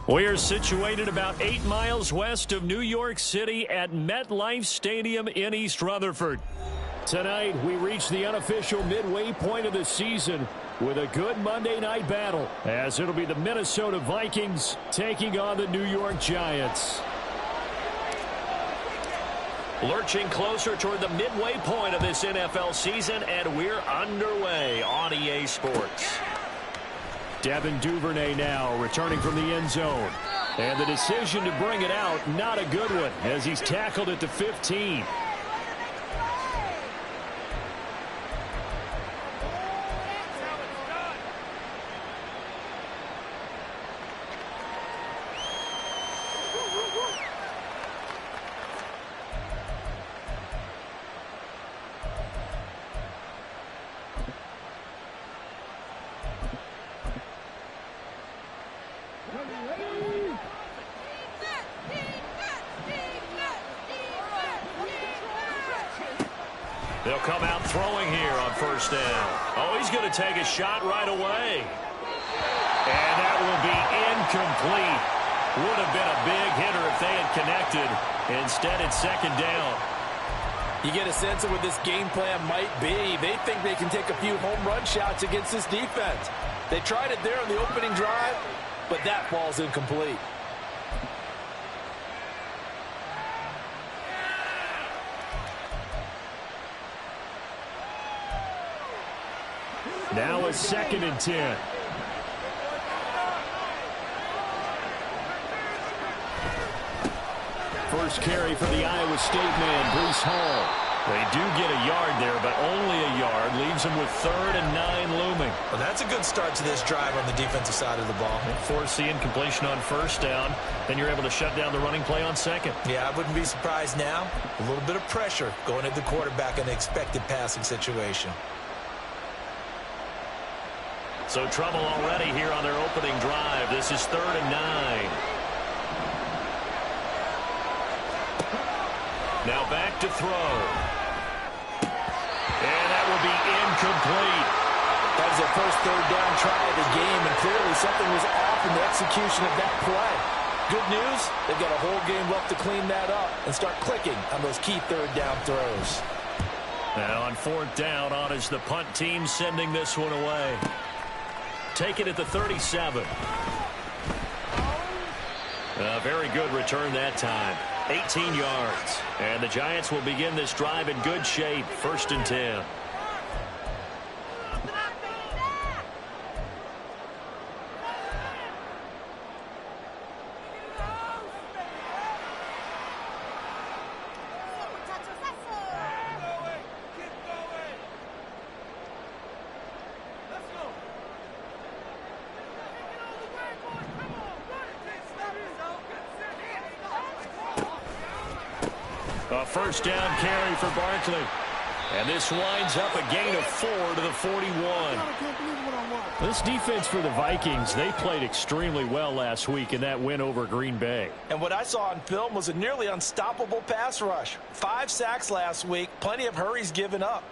We are situated about 8 miles west of New York City at MetLife Stadium in East Rutherford. Tonight, we reach the unofficial midway point of the season with a good Monday night battle, as it'll be the Minnesota Vikings taking on the New York Giants. Lurching closer toward the midway point of this NFL season, and we're underway on EA Sports. Devin Duvernay now returning from the end zone. And the decision to bring it out, not a good one, as he's tackled at the 15. They'll come out throwing here on first down. Oh, he's going to take a shot right away. And that will be incomplete. Would have been a big hitter if they had connected. Instead, it's second down. You get a sense of what this game plan might be. They think they can take a few home run shots against this defense. They tried it there on the opening drive, but that ball's incomplete. Now a 2nd and 10. First carry for the Iowa State man, Breece Hall. They do get a yard there, but only a yard. Leaves them with 3rd and 9 looming. Well, that's a good start to this drive on the defensive side of the ball. Force the incompletion on first down. Then you're able to shut down the running play on second. Yeah, I wouldn't be surprised now. A little bit of pressure going at the quarterback in an expected passing situation. So trouble already here on their opening drive. This is 3rd and 9. Now back to throw. And that will be incomplete. That was their first 3rd down try of the game, and clearly something was off in the execution of that play. Good news, they've got a whole game left to clean that up and start clicking on those key 3rd down throws. Now on 4th down, on is the punt team sending this one away. Take it at the 37. A very good return that time. 18 yards. And the Giants will begin this drive in good shape. 1st and 10. A first down carry for Barkley. And this winds up a gain of 4 to the 41. This defense for the Vikings, they played extremely well last week in that win over Green Bay. And what I saw on film was a nearly unstoppable pass rush. 5 sacks last week, plenty of hurries given up.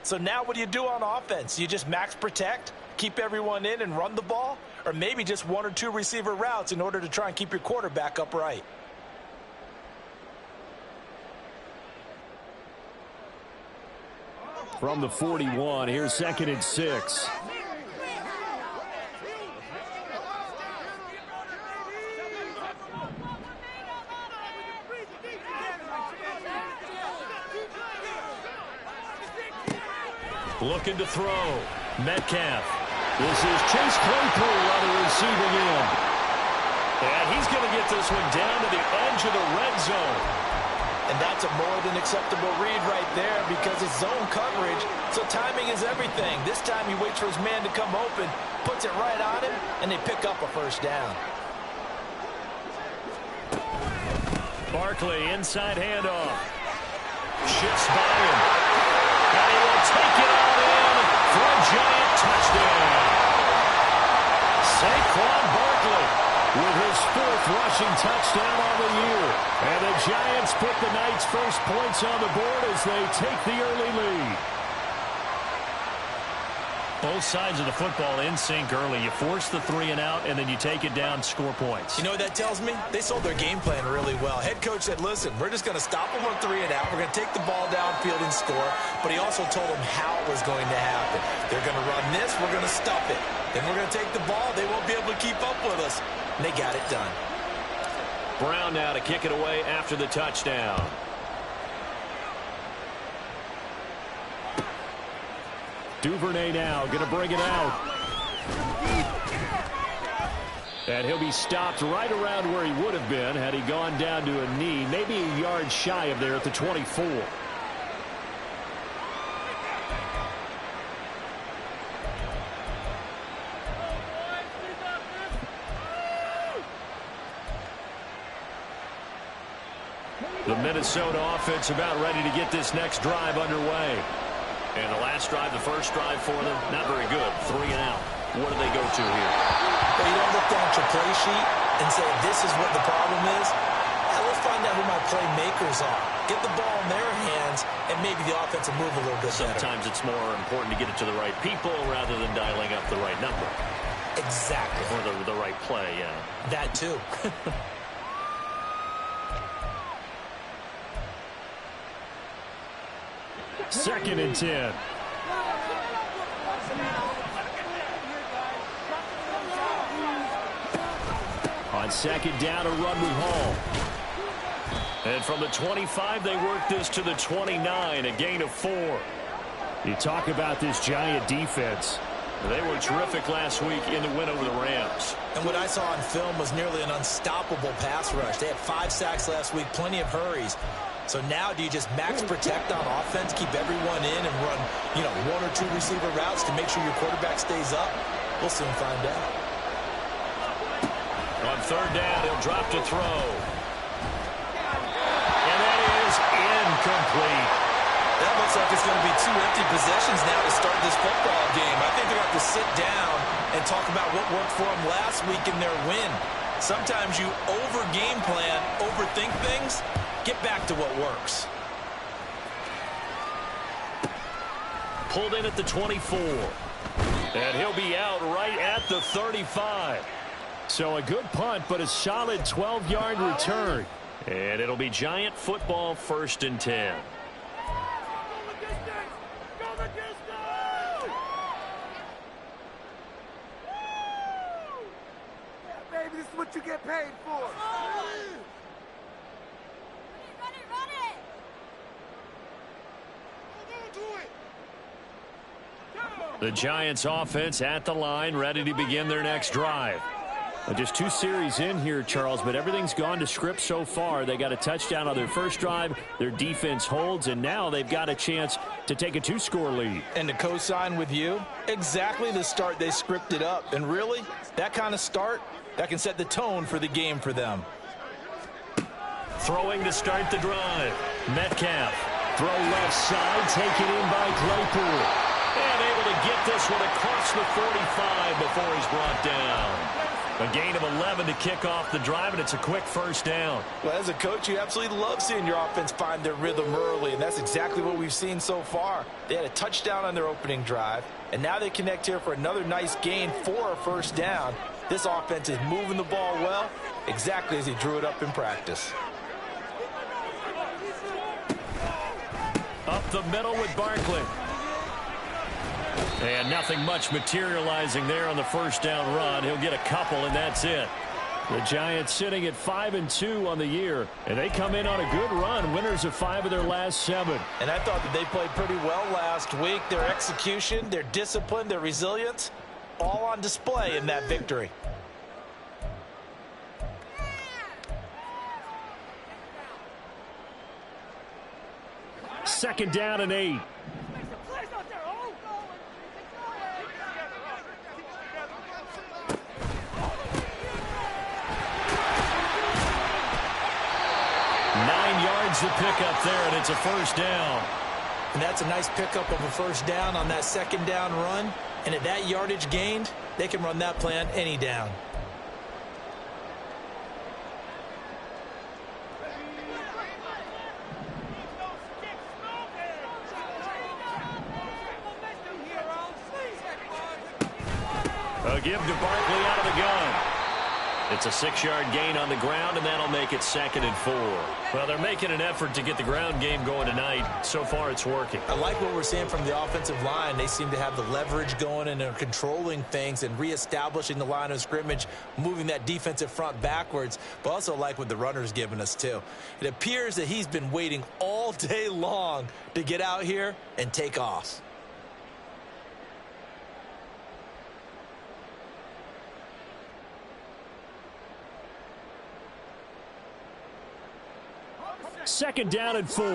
So now what do you do on offense? You just max protect, keep everyone in and run the ball? Or maybe just 1 or 2 receiver routes in order to try and keep your quarterback upright? From the 41, here's 2nd and 6. Looking to throw. Metcalf. This is Chase Claypool on the receiving end. And he's going to get this one down to the edge of the red zone. And that's a more than acceptable read right there because it's zone coverage, so timing is everything. This time he waits for his man to come open, puts it right on him, and they pick up a first down. Barkley, inside handoff. Shifts by him. And he will take it all in for a Giant touchdown. Saquon Barkley with his 4th rushing touchdown on the year. And the Giants put the night's first points on the board as they take the early lead. Both sides of the football in sync early. You force the 3 and out, and then you take it down, score points. You know what that tells me? They sold their game plan really well. Head coach said, listen, we're just going to stop them on 3 and out. We're going to take the ball downfield and score. But he also told them how it was going to happen. They're going to run this. We're going to stuff it. Then we're going to take the ball. They won't be able to keep up with us. And they got it done. Brown now to kick it away after the touchdown. Duvernay now going to bring it out. And he'll be stopped right around where he would have been had he gone down to a knee, maybe a yard shy of there at the 24. The Minnesota offense about ready to get this next drive underway. And the last drive, the first drive for them, not very good. 3 and out. What do they go to here? Well, you don't look down at your play sheet and say, this is what the problem is. Let's find out who my playmakers are. Get the ball in their hands, and maybe the offense will move a little bit better. Sometimes it's more important to get it to the right people rather than dialing up the right number. Exactly. Or the right play, yeah. That too. Second and 10. On second down, a run with Hall. And from the 25, they work this to the 29, a gain of 4. You talk about this Giant defense. They were terrific last week in the win over the Rams. And what I saw on film was nearly an unstoppable pass rush. They had 5 sacks last week, plenty of hurries. So now do you just max protect on offense, keep everyone in, and run, 1 or 2 receiver routes to make sure your quarterback stays up? We'll soon find out. On third down, he'll drop to throw. And that is incomplete. That looks like it's going to be 2 empty possessions now to start this football game. I think they're going to have to sit down and talk about what worked for them last week in their win. Sometimes you over-game plan, overthink things. Get back to what works. Pulled in at the 24. And he'll be out right at the 35. So a good punt, but a solid 12-yard return. And it'll be Giant football, 1st and 10. Baby, this is what you get paid for. The Giants offense at the line, ready to begin their next drive. Just 2 series in here, Charles, but everything's gone to script so far. They got a touchdown on their first drive. Their defense holds, and now they've got a chance to take a 2-score lead. And to co-sign with you, exactly the start they scripted up. And really, that kind of start, that can set the tone for the game for them. Throwing to start the drive. Metcalf. Throw left side, taken in by Claypool. And able to get this one across the 45 before he's brought down. A gain of 11 to kick off the drive, and it's a quick first down. Well, as a coach, you absolutely love seeing your offense find their rhythm early, and that's exactly what we've seen so far. They had a touchdown on their opening drive, and now they connect here for another nice gain for a first down. This offense is moving the ball well, exactly as he drew it up in practice. Up the middle with Barkley. And nothing much materializing there on the first down run. He'll get a couple, and that's it. The Giants sitting at 5-2 on the year, and they come in on a good run, winners of 5 of their last 7. And I thought that they played pretty well last week. Their execution, their discipline, their resilience, all on display in that victory. 2nd down and 8. The pickup there, and it's a 1st down. And that's a nice pickup of a 1st down on that 2nd down run. And at that yardage gained, they can run that play on any down. A give to Barkley out of the gun. It's a 6-yard gain on the ground, and that'll make it 2nd and 4. Well, they're making an effort to get the ground game going tonight. So far, it's working. I like what we're seeing from the offensive line. They seem to have the leverage going, and they're controlling things and reestablishing the line of scrimmage, moving that defensive front backwards, but also like what the runner's giving us, too. It appears that he's been waiting all day long to get out here and take off. Second down and 4.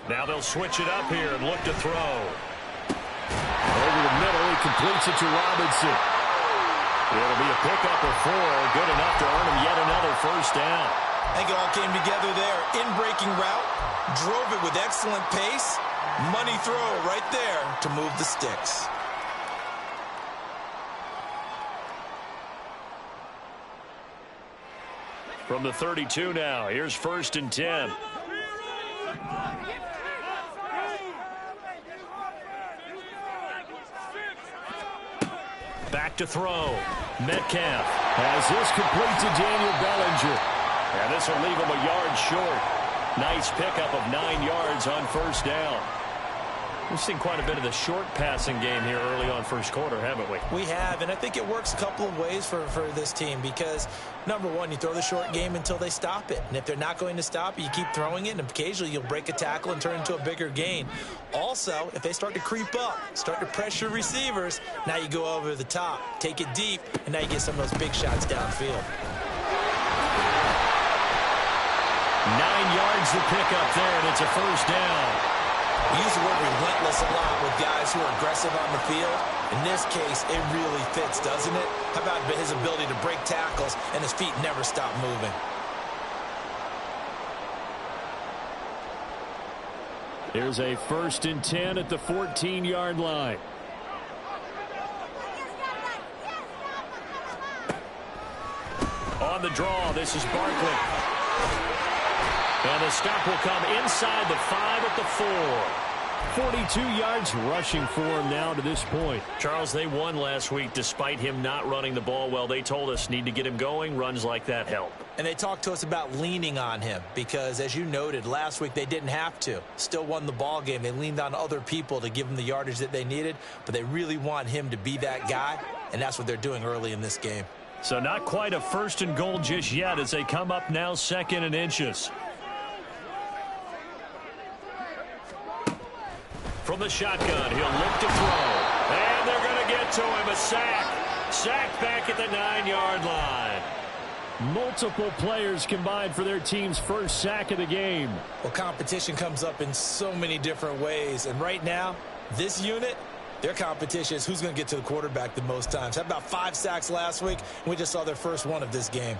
Now they'll switch it up here and look to throw. Over the middle, he completes it to Robinson. It'll be a pickup of 4, good enough to earn him yet another 1st down. I think it all came together there. In-breaking route, drove it with excellent pace. Money throw right there to move the sticks. From the 32 now, here's 1st and 10. Back to throw. Metcalf has this complete to Daniel Bellinger. And this will leave him a yard short. Nice pickup of 9 yards on 1st down. We've seen quite a bit of the short passing game here early on 1st quarter, haven't we? We have, and I think it works a couple of ways for this team because, number one, you throw the short game until they stop it. And if they're not going to stop it, you keep throwing it, and occasionally you'll break a tackle and turn it into a bigger gain. Also, if they start to creep up, start to pressure receivers, now you go over the top, take it deep, and now you get some of those big shots downfield. 9 yards to pick up there, and it's a 1st down. We use the word relentless a lot with guys who are aggressive on the field. In this case, it really fits, doesn't it? How about his ability to break tackles and his feet never stop moving? Here's a 1st and 10 at the 14-yard line. On the draw, this is Barkley. And the stop will come inside the 5 at the 4. 42 yards rushing for him now to this point. Charles, they won last week despite him not running the ball well. They told us need to get him going. Runs like that help. And they talked to us about leaning on him because, as you noted, last week they didn't have to. Still won the ball game. They leaned on other people to give them the yardage that they needed, but they really want him to be that guy, and that's what they're doing early in this game. So not quite a 1st and goal just yet as they come up now 2nd and inches. From the shotgun, he'll look to throw. And they're going to get to him. A sack. Sacked back at the 9-yard line. Multiple players combined for their team's 1st sack of the game. Well, competition comes up in so many different ways. And right now, this unit, their competition is who's going to get to the quarterback the most times. Had about 5 sacks last week, and we just saw their first one of this game.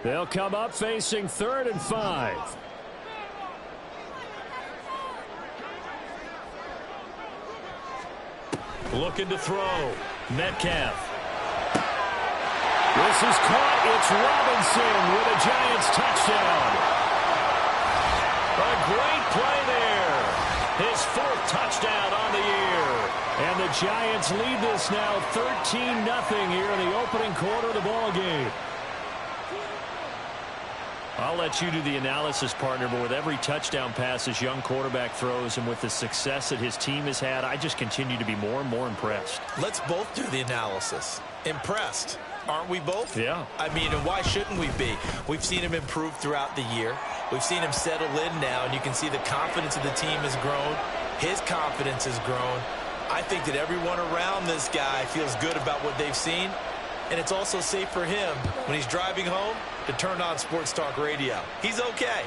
They'll come up facing 3rd and 5. Looking to throw. Metcalf. This is caught. It's Robinson with a Giants touchdown. A great play there. His 4th touchdown on the year. And the Giants lead this now 13-0 here in the opening quarter of the ball game. I'll let you do the analysis, partner, but with every touchdown pass this young quarterback throws and with the success that his team has had, I just continue to be more and more impressed. Let's both do the analysis. Impressed. Aren't we both? Yeah. I mean, and why shouldn't we be? We've seen him improve throughout the year. We've seen him settle in now, and you can see the confidence of the team has grown. His confidence has grown. I think that everyone around this guy feels good about what they've seen, and it's also safe for him when he's driving home to turn on Sports Talk Radio. He's okay.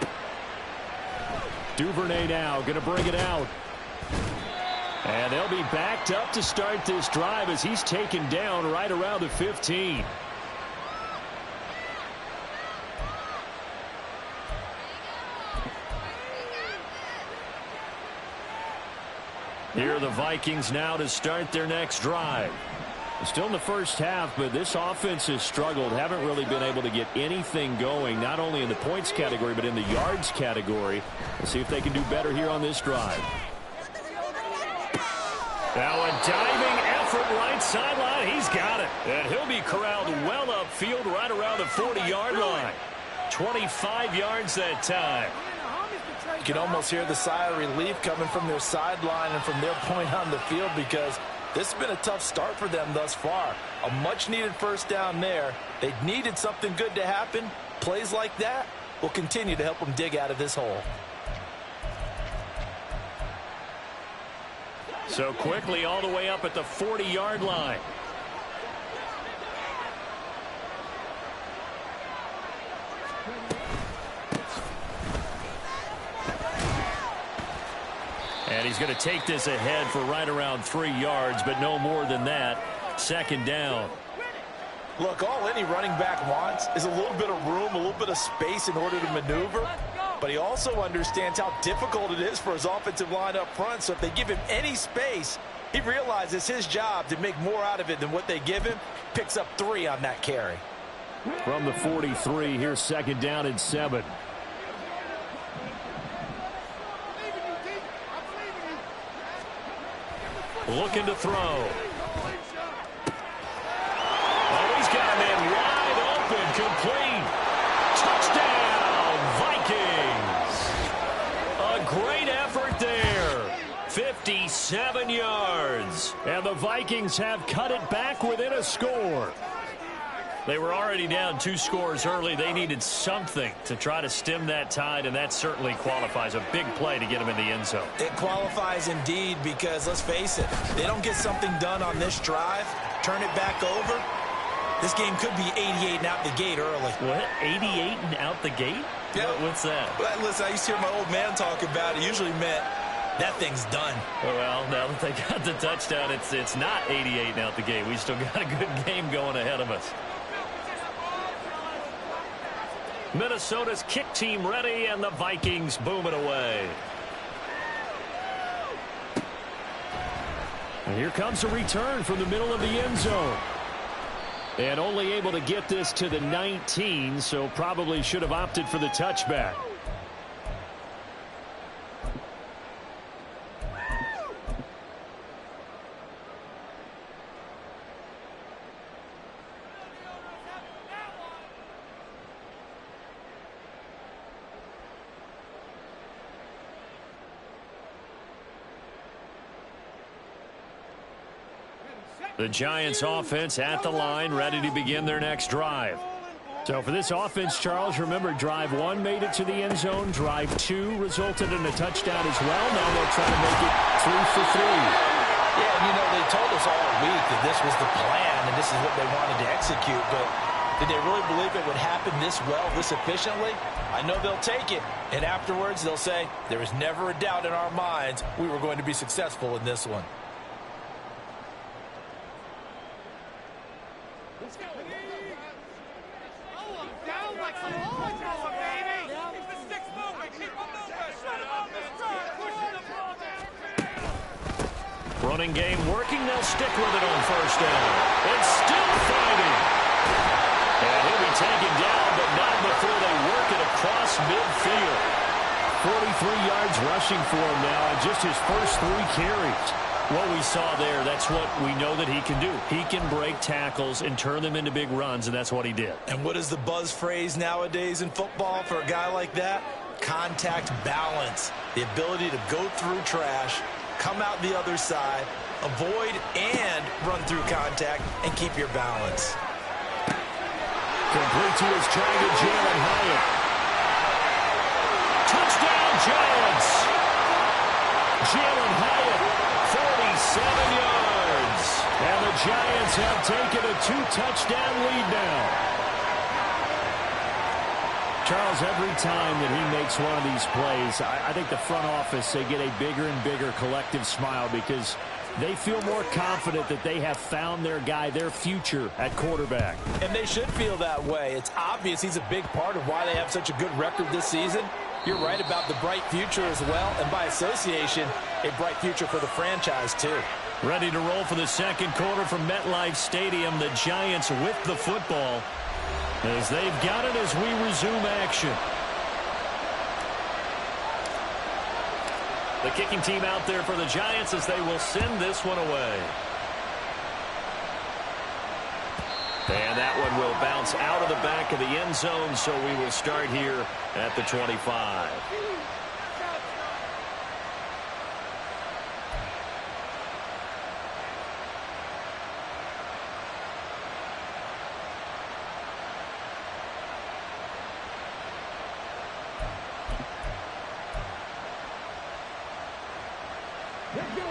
Duvernay now going to bring it out. And they'll be backed up to start this drive as he's taken down right around the 15. Here are the Vikings now to start their next drive. Still in the first half, but this offense has struggled. Haven't really been able to get anything going, not only in the points category, but in the yards category. Let's see if they can do better here on this drive. Now a diving effort right sideline. He's got it. And he'll be corralled well upfield right around the 40-yard line. 25 yards that time. You can almost hear the sigh of relief coming from their sideline and from their point on the field, because this has been a tough start for them thus far. A much-needed first down there. They needed something good to happen. Plays like that will continue to help them dig out of this hole. So quickly all the way up at the 40-yard line. And he's going to take this ahead for right around 3 yards, but no more than that. Second down. Look, all any running back wants is a little bit of room, a little bit of space in order to maneuver. But he also understands how difficult it is for his offensive line up front. So if they give him any space, he realizes it's his job to make more out of it than what they give him. Picks up 3 on that carry. From the 43, here's second down and 7. Looking to throw. Oh, he's got a man wide open, complete. Touchdown, Vikings. A great effort there. 57 yards. And the Vikings have cut it back within a score. They were already down 2 scores early. They needed something to try to stem that tide, and that certainly qualifies. A big play to get them in the end zone. It qualifies indeed, because let's face it, they don't get something done on this drive, turn it back over, this game could be 88 and out the gate early. What? 88 and out the gate? Yeah. What's that? Well, listen, I used to hear my old man talk about it. Usually meant that thing's done. Well, now that they got the touchdown, it's not 88 and out the gate. We still got a good game going ahead of us. Minnesota's kick team ready, and the Vikings boom it away. And here comes a return from the middle of the end zone. And only able to get this to the 19, so probably should have opted for the touchback. The Giants offense at the line, ready to begin their next drive. So for this offense, Charles, remember, drive 1 made it to the end zone. Drive 2 resulted in a touchdown as well. Now they'll try to make it 3 for 3. Yeah, you know, they told us all week that this was the plan and this is what they wanted to execute, but did they really believe it would happen this well, this efficiently? I know they'll take it, and afterwards they'll say, there was never a doubt in our minds we were going to be successful in this one. Running game working. They'll stick with it on first down. It's still fighting. And he'll be taken down, but not before they work it across midfield. 43 yards rushing for him now on just his first 3 carries. What we saw there, that's what we know that he can do. He can break tackles and turn them into big runs, and that's what he did. And what is the buzz phrase nowadays in football for a guy like that? Contact balance. The ability to go through trash, come out the other side, avoid and run through contact and keep your balance. Complete to his target, Jalen Hyatt. Touchdown, Giants! Jalen Hyatt, 47 yards. And the Giants have taken a 2-touchdown lead now. Charles, every time that he makes one of these plays, I think the front office, they get a bigger and bigger collective smile because they feel more confident that they have found their guy, their future at quarterback. And they should feel that way. It's obvious he's a big part of why they have such a good record this season. You're right about the bright future as well, and by association, a bright future for the franchise too. Ready to roll for the second quarter from MetLife Stadium. The Giants with the football as they've got it as we resume action. The kicking team out there for the Giants as they will send this one away. And that one will bounce out of the back of the end zone, so we will start here at the 25.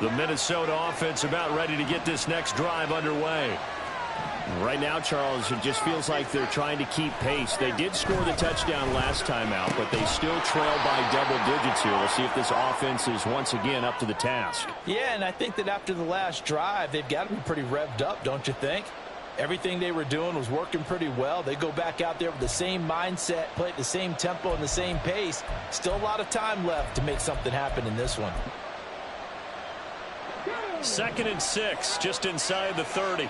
The Minnesota offense about ready to get this next drive underway. Right now, Charles, it just feels like they're trying to keep pace. They did score the touchdown last time out, but they still trail by double digits here. We'll see if this offense is once again up to the task. Yeah, and I think that after the last drive, they've got to be pretty revved up, don't you think? Everything they were doing was working pretty well. They go back out there with the same mindset, play at the same tempo and the same pace. Still a lot of time left to make something happen in this one. 2nd and 6, just inside the 30.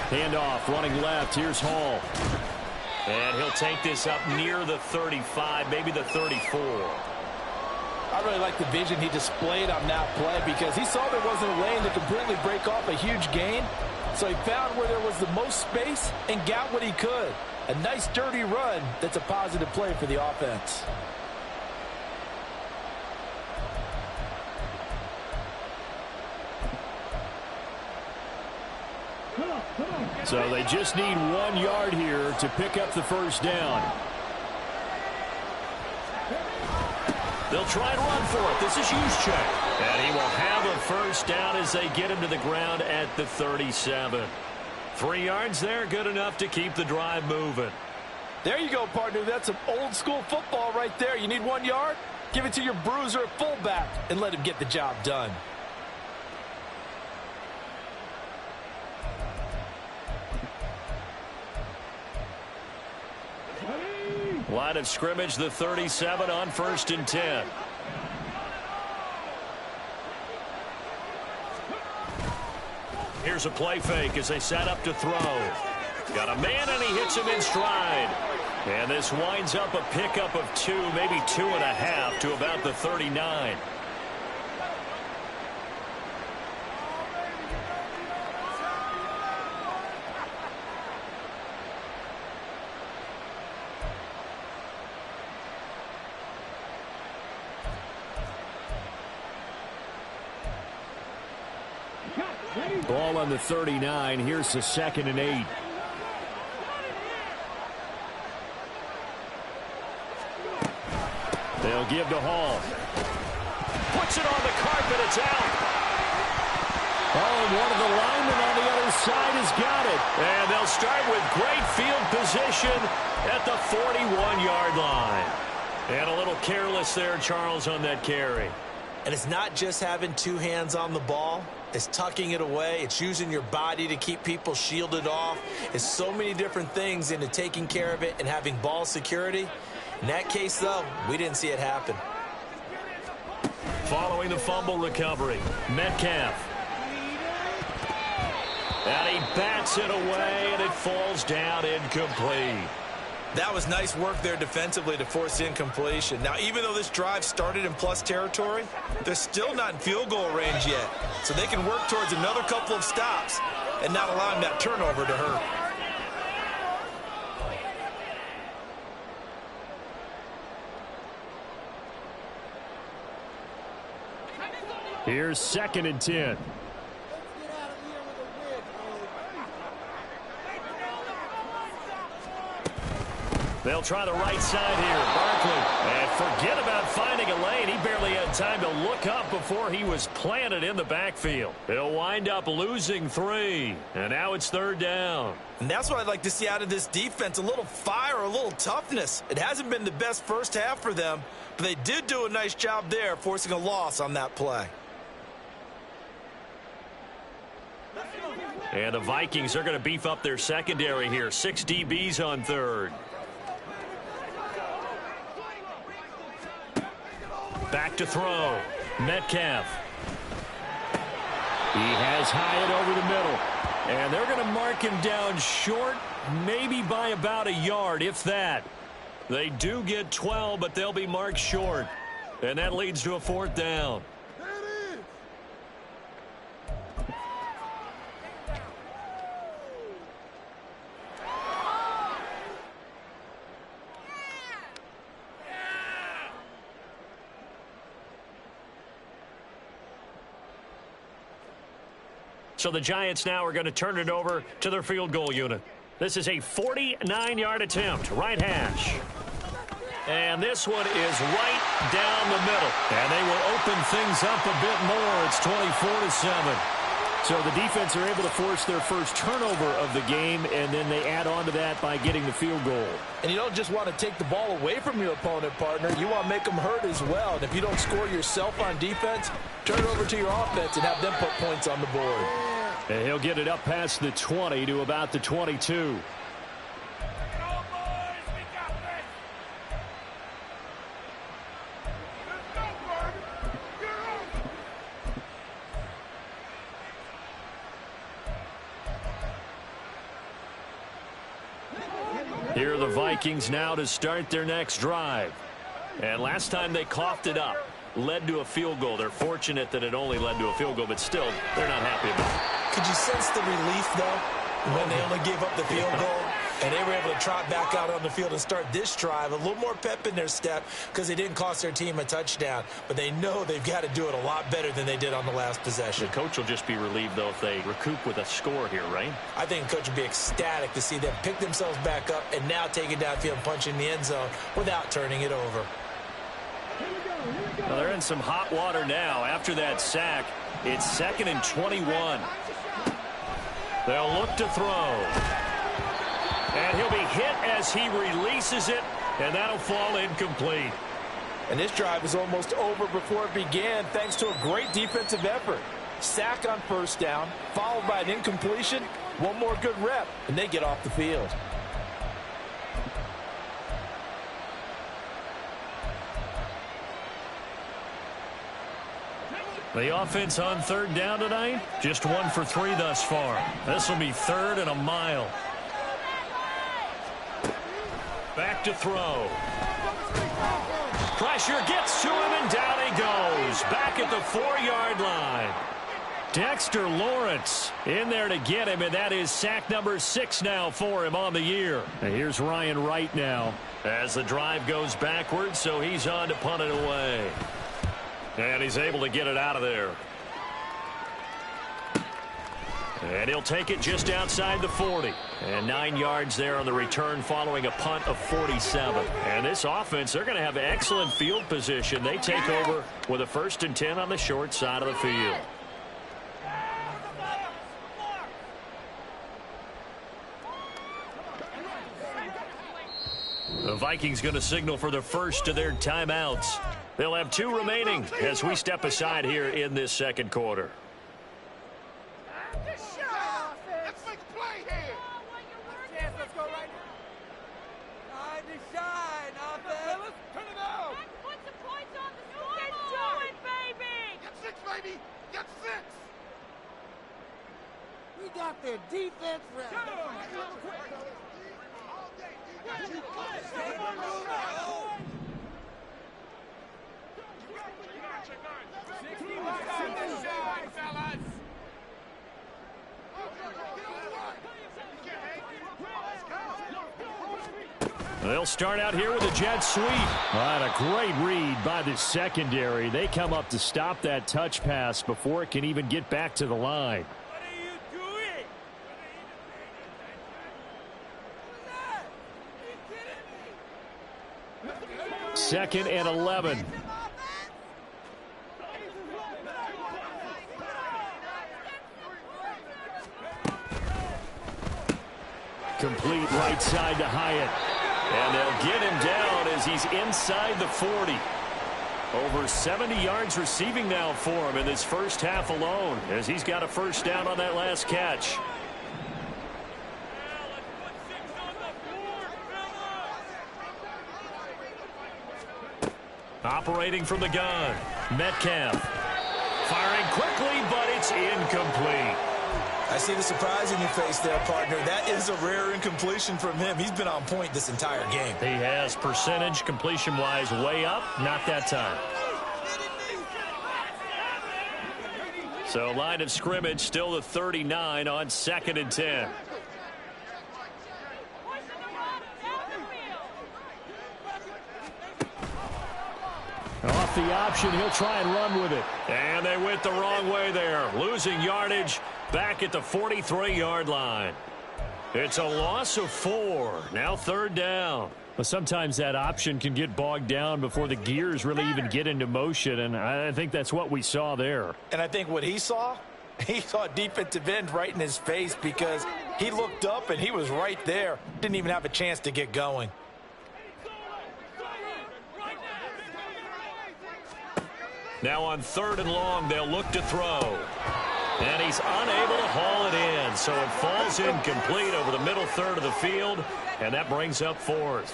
Handoff, running left. Here's Hall. And he'll take this up near the 35, maybe the 34. I really like the vision he displayed on that play because he saw there wasn't a lane to completely break off a huge gain. So he found where there was the most space and got what he could. A nice dirty run that's a positive play for the offense. So they just need 1 yard here to pick up the first down. They'll try and run for it. This is Juszczyk. And he will have a first down as they get him to the ground at the 37. 3 yards there, good enough to keep the drive moving. There you go, partner. That's some old school football right there. You need 1 yard? Give it to your bruiser at fullback and let him get the job done. Line of scrimmage, the 37 on 1st and 10. Here's a play fake as they set up to throw. Got a man and he hits him in stride. And this winds up a pickup of 2, maybe 2.5 to about the 39. Ball on the 39. Here's the 2nd and 8. They'll give to Hall. Puts it on the carpet. It's out. Oh, and one of the linemen on the other side has got it. And they'll start with great field position at the 41-yard line. And a little careless there, Charles, on that carry. And it's not just having 2 hands on the ball. It's tucking it away. It's using your body to keep people shielded off. It's so many different things into taking care of it and having ball security. In that case, though, we didn't see it happen. Following the fumble recovery, Metcalf. And he bats it away, and it falls down incomplete. That was nice work there defensively to force incompletion. Now, even though this drive started in plus territory, they're still not in field goal range yet. So they can work towards another couple of stops and not allowing that turnover to hurt. Here's 2nd and 10. They'll try the right side here. Barkley. And forget about finding a lane. He barely had time to look up before he was planted in the backfield. He'll wind up losing 3. And now it's 3rd down. And that's what I'd like to see out of this defense. A little fire, a little toughness. It hasn't been the best first half for them, but they did do a nice job there, forcing a loss on that play. And the Vikings are going to beef up their secondary here. 6 DBs on 3rd. Back to throw. Metcalf. He has Hyatt over the middle. And they're going to mark him down short, maybe by about a yard, if that. They do get 12, but they'll be marked short. And that leads to a 4th down. So the Giants now are going to turn it over to their field goal unit. This is a 49-yard attempt, right hash. And this one is right down the middle. And they will open things up a bit more. It's 24-7. So the defense are able to force their first turnover of the game, and then they add on to that by getting the field goal. And you don't just want to take the ball away from your opponent, partner. You want to make them hurt as well. And if you don't score yourself on defense, turn it over to your offense and have them put points on the board. And he'll get it up past the 20 to about the 22. Here are the Vikings now to start their next drive. And last time they coughed it up, led to a field goal. They're fortunate that it only led to a field goal, but still, they're not happy about it. Could you sense the relief, though, when they only gave up the field goal and they were able to trot back out on the field and start this drive? A little more pep in their step because they didn't cost their team a touchdown, but they know they've got to do it a lot better than they did on the last possession. The coach will just be relieved, though, if they recoup with a score here, right? I think the coach would be ecstatic to see them pick themselves back up and now take it downfield and punch in the end zone without turning it over. Well, they're in some hot water now. After that sack, it's 2nd and 21. They'll look to throw. And he'll be hit as he releases it, and that'll fall incomplete. And this drive is almost over before it began thanks to a great defensive effort. Sack on first down, followed by an incompletion, one more good rep, and they get off the field. The offense on 3rd down tonight, just 1 for 3 thus far. This will be 3rd and a mile. Back to throw. Pressure gets to him, and down he goes. Back at the 4-yard line. Dexter Lawrence in there to get him, and that is sack number 6 now for him on the year. And here's Ryan Wright now as the drive goes backwards, so he's on to punt it away. And he's able to get it out of there. And he'll take it just outside the 40. And 9 yards there on the return following a punt of 47. And this offense, they're going to have excellent field position. They take over with a 1st and 10 on the short side of the field. The Vikings going to signal for the first of their timeouts. They'll have 2 remaining as we step aside here in this 2nd quarter. Let's make a play here. Let's go right now. Time to shine, offense. Turn it out. Put some points on the scoreboard. Get to it, baby. Get 6, baby. Get 6. We got their defense right. They'll start out here with a jet sweep. What a great read by the secondary. They come up to stop that touch pass before it can even get back to the line. What are you doing? Second and 11. Complete right side to Hyatt. And they'll get him down as he's inside the 40. Over 70 yards receiving now for him in this first half alone, as he's got a first down on that last catch. Operating from the gun, Metcalf. Firing quickly, but it's incomplete. I see the surprise in your face there, partner. That is a rare incompletion from him. He's been on point this entire game. He has percentage completion-wise way up. Not that time. So line of scrimmage still the 39 on 2nd and 10. Off the option, he'll try and run with it. And they went the wrong way there. Losing yardage back at the 43-yard line. It's a loss of 4. Now 3rd down. Well, sometimes that option can get bogged down before the gears really even get into motion, and I think that's what we saw there. And I think what he saw defensive end right in his face, because he looked up and he was right there. Didn't even have a chance to get going. Now on 3rd and long, they'll look to throw. And he's unable to haul it in, so it falls incomplete over the middle third of the field, and that brings up 4th.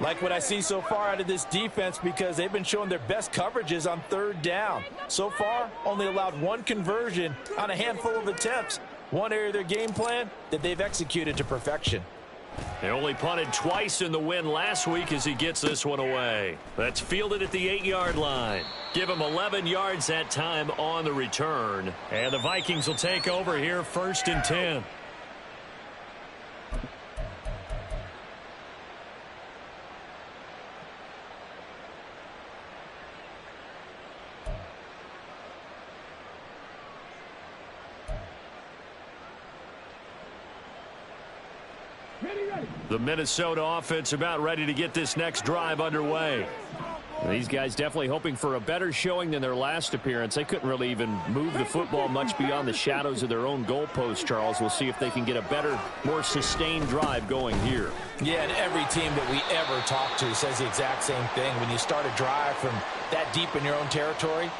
Like what I see so far out of this defense, because they've been showing their best coverages on 3rd down. So far, only allowed 1 conversion on a handful of attempts. One area of their game plan that they've executed to perfection. They only punted twice in the win last week as he gets this one away. That's fielded at the 8-yard line. Give him 11 yards that time on the return. And the Vikings will take over here 1st and 10. The Minnesota offense about ready to get this next drive underway. These guys definitely hoping for a better showing than their last appearance. They couldn't really even move the football much beyond the shadows of their own goalpost, Charles. We'll see if they can get a better, more sustained drive going here. Yeah, and every team that we ever talk to says the exact same thing. When you start a drive from that deep in your own territory,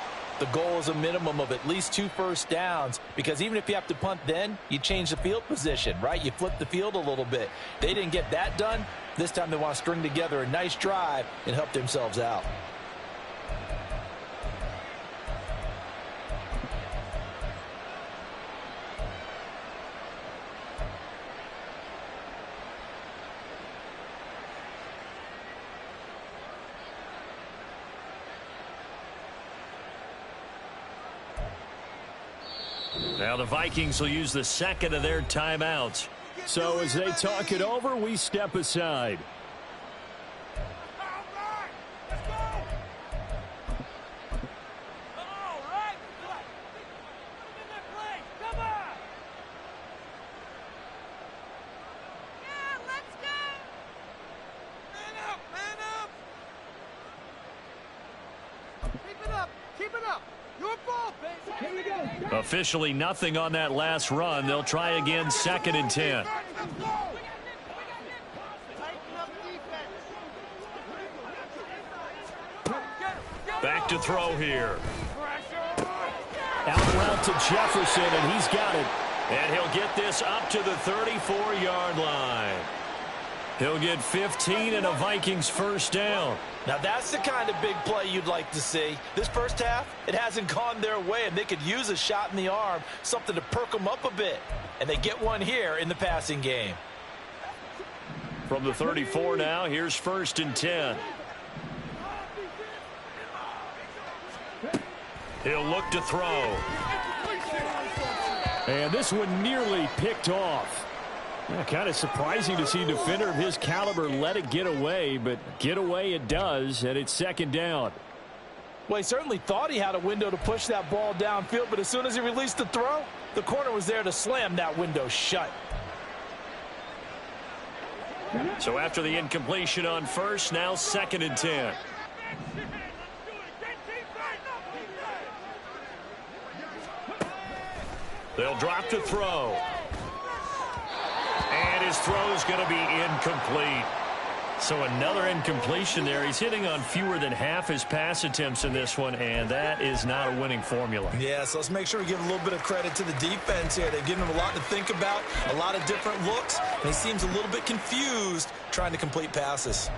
the goal is a minimum of at least 2 first downs, because even if you have to punt then, you change the field position, right? You flip the field a little bit. They didn't get that done. This time they want to string together a nice drive and help themselves out. Now the Vikings will use the 2nd of their timeouts. So as they talk it over, we step aside. Officially nothing on that last run. They'll try again 2nd and 10. Back to throw here. Out route to Jefferson, and he's got it. And he'll get this up to the 34-yard line. He'll get 15 and a Vikings first down. Now that's the kind of big play you'd like to see. This first half, it hasn't gone their way, and they could use a shot in the arm, something to perk them up a bit. And they get one here in the passing game. From the 34 now, here's 1st and 10. He'll look to throw. And this one nearly picked off. Yeah, kind of surprising to see a defender of his caliber let it get away, but get away it does, and it's second down. Well, he certainly thought he had a window to push that ball downfield, but as soon as he released the throw, the corner was there to slam that window shut. So after the incompletion on first, now 2nd and 10. They'll drop to throw. And his throw is going to be incomplete. So another incompletion there. He's hitting on fewer than half his pass attempts in this one, and that is not a winning formula. Yeah, so let's make sure we give a little bit of credit to the defense here. They've given him a lot to think about, a lot of different looks, and he seems a little bit confused trying to complete passes.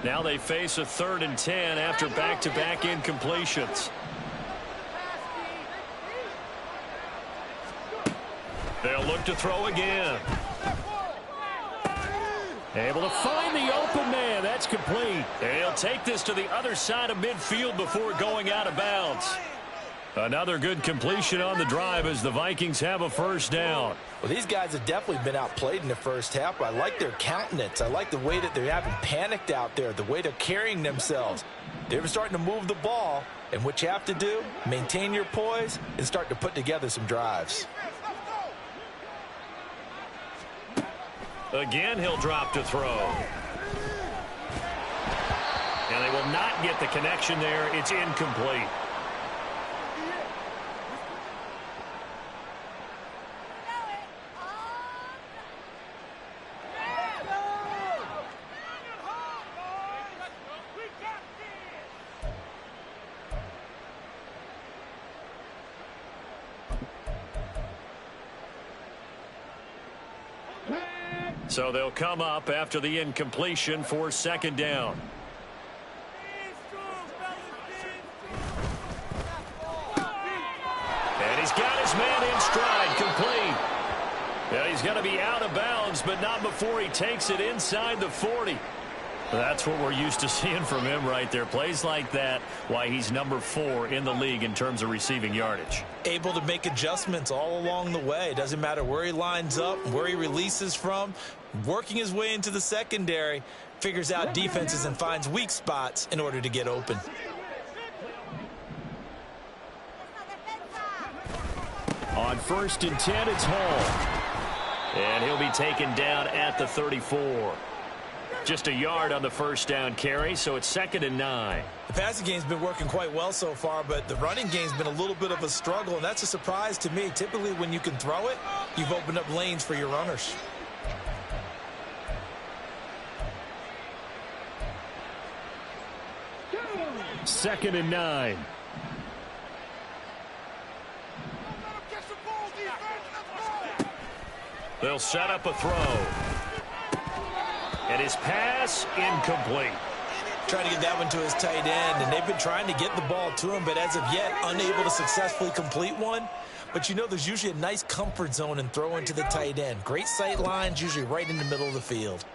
Now they face a 3rd and 10 after back-to-back incompletions. They'll look to throw again. Able to find the open man. That's complete. They'll take this to the other side of midfield before going out of bounds. Another good completion on the drive as the Vikings have a first down. Well, these guys have definitely been outplayed in the first half, but I like their countenance. I like the way that they're having panicked out there, the way they're carrying themselves. They're starting to move the ball, and what you have to do, maintain your poise and start to put together some drives. Again, he'll drop to throw. And they will not get the connection there. It's incomplete. So they'll come up after the incompletion for 2nd down. And he's got his man in stride, complete. Yeah, he's going to be out of bounds, but not before he takes it inside the 40. That's what we're used to seeing from him right there. Plays like that, why he's number 4 in the league in terms of receiving yardage. Able to make adjustments all along the way. Doesn't matter where he lines up, where he releases from. Working his way into the secondary, figures out defenses and finds weak spots in order to get open. On 1st and 10, it's Hall. And he'll be taken down at the 34. Just a yard on the first down carry, so it's 2nd and 9. The passing game's been working quite well so far, but the running game's been a little bit of a struggle, and that's a surprise to me. Typically, when you can throw it, you've opened up lanes for your runners. Second and 9. They'll set up a throw. And his pass incomplete. Trying to get that one to his tight end, and they've been trying to get the ball to him, but as of yet, unable to successfully complete one. But you know, there's usually a nice comfort zone in throwing to the tight end. Great sight lines, usually right in the middle of the field.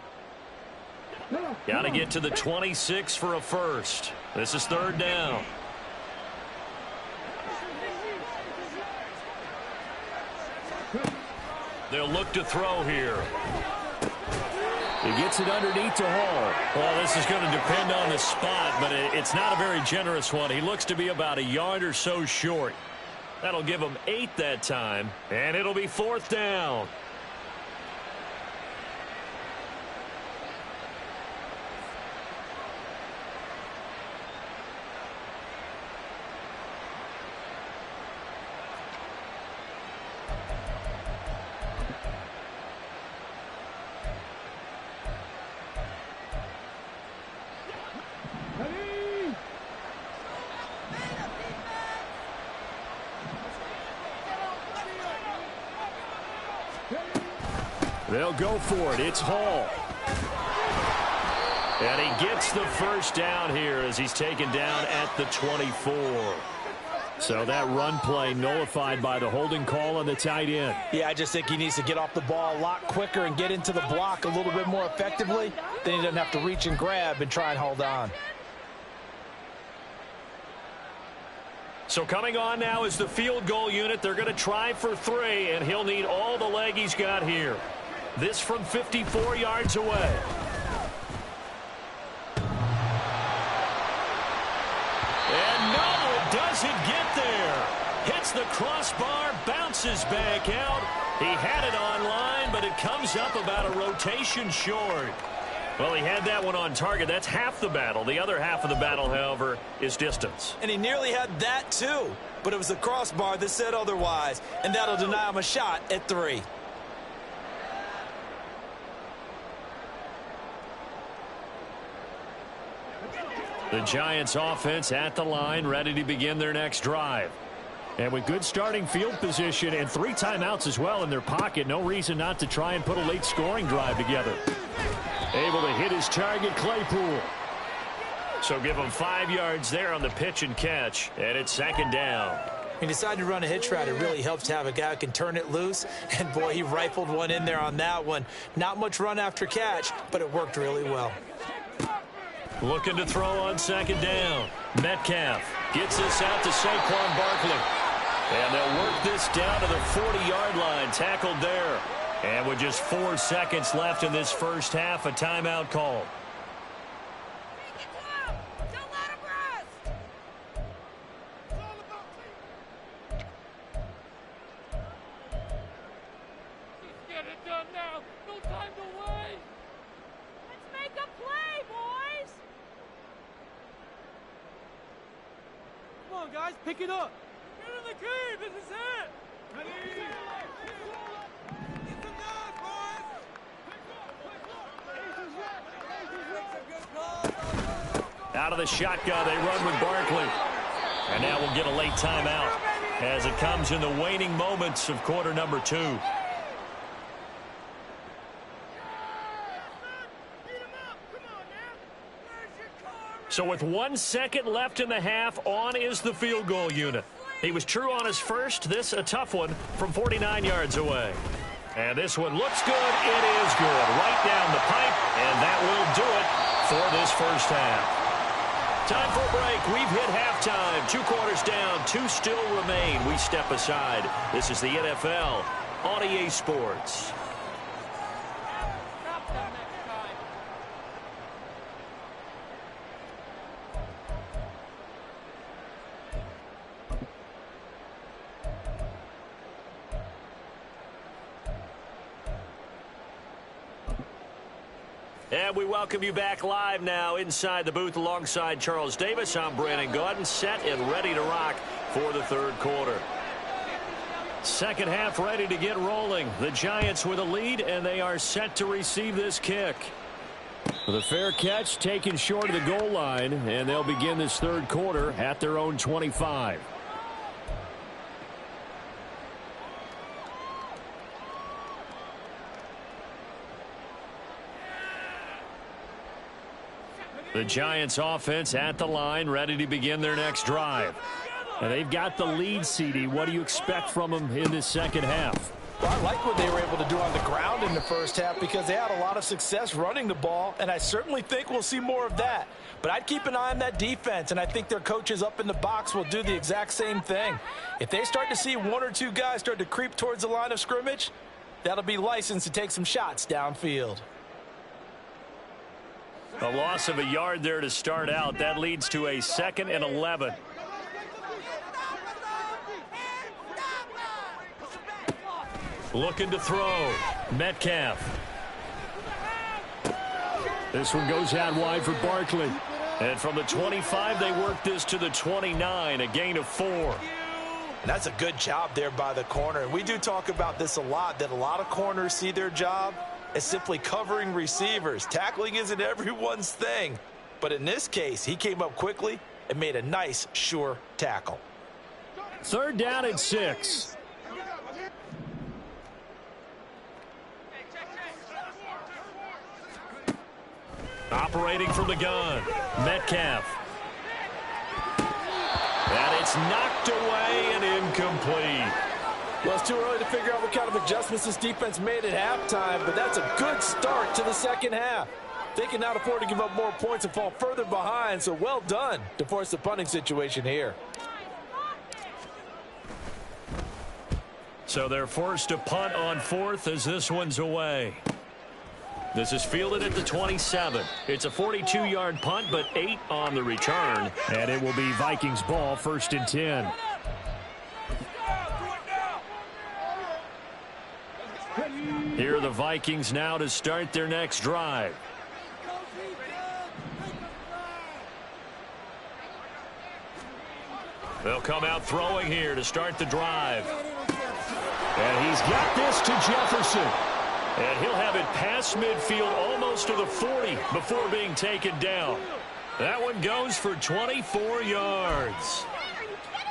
Got to get to the 26 for a first. This is 3rd down. They'll look to throw here. He gets it underneath to Hall. Well, this is going to depend on the spot, but it's not a very generous one. He looks to be about a yard or so short. That'll give him 8 that time, and it'll be 4th down. They'll go for it. It's Hall. And he gets the first down here as he's taken down at the 24. So that run play nullified by the holding call on the tight end. Yeah, I just think he needs to get off the ball a lot quicker and get into the block a little bit more effectively. Then he doesn't have to reach and grab and try and hold on. So coming on now is the field goal unit. They're going to try for 3, and he'll need all the leg he's got here. This from 54 yards away. And no, it doesn't get there. Hits the crossbar, bounces back out. He had it on line, but it comes up about a rotation short. Well, he had that one on target. That's half the battle. The other half of the battle, however, is distance. And he nearly had that, too. But it was the crossbar that said otherwise. And that'll deny him a shot at 3. The Giants offense at the line, ready to begin their next drive. And with good starting field position and 3 timeouts as well in their pocket, no reason not to try and put a late scoring drive together. Able to hit his target, Claypool. So give him 5 yards there on the pitch and catch, and it's 2nd down. He decided to run a hitch route. It really helps to have a guy who can turn it loose. And, boy, he rifled one in there on that one. Not much run after catch, but it worked really well. Looking to throw on 2nd down. Metcalf gets this out to Saquon Barkley. And they'll work this down to the 40-yard line, tackled there. And with just 4 seconds left in this first half, a timeout call. Don't let him rest. Just get it done now. No time to waste. Let's make a play, boys. Come on, guys, pick it up. Get in the cave. This is it. Ready? Out of the shotgun, they run with Barkley. And now we'll get a late timeout as it comes in the waning moments of quarter number 2. So with 1 second left in the half, on is the field goal unit. He was true on his first. This a tough one from 49 yards away. And this one looks good. It is good. Right down the pipe, and that will do it for this first half. Time for a break. We've hit halftime. 2 quarters down. 2 still remain. We step aside. This is the NFL on EA Sports. Stop them next time. And we welcome you back live now inside the booth alongside Charles Davis. I'm Brandon Gaudin, set and ready to rock for the 3rd quarter. Second half ready to get rolling. The Giants with a lead, and they are set to receive this kick. The fair catch taken short of the goal line, and they'll begin this 3rd quarter at their own 25. The Giants offense at the line, ready to begin their next drive. And they've got the lead, CD. What do you expect from them in this second half? Well, I like what they were able to do on the ground in the first half because they had a lot of success running the ball, and I certainly think we'll see more of that. But I'd keep an eye on that defense, and I think their coaches up in the box will do the exact same thing. If they start to see 1 or 2 guys start to creep towards the line of scrimmage, that'll be licensed to take some shots downfield. A loss of a yard there to start out. That leads to a 2nd and 11. Looking to throw. Metcalf. This one goes out wide for Barkley. And from the 25, they work this to the 29, a gain of 4. And that's a good job there by the corner. And we do talk about this a lot, that a lot of corners see their job as simply covering receivers. Tackling isn't everyone's thing. But in this case, he came up quickly and made a nice, sure tackle. 3rd down and 6. Operating from the gun, Metcalf. And it's knocked away and incomplete. Well, it's too early to figure out what kind of adjustments this defense made at halftime, but that's a good start to the second half. They can now afford to give up more points and fall further behind, so well done to force the punting situation here. So they're forced to punt on fourth as this one's away. This is fielded at the 27. It's a 42-yard punt, but 8 on the return. And it will be Vikings ball, 1st and 10. Here are the Vikings now to start their next drive. They'll come out throwing here to start the drive. And he's got this to Jefferson. And he'll have it past midfield almost to the 40 before being taken down. That one goes for 24 yards.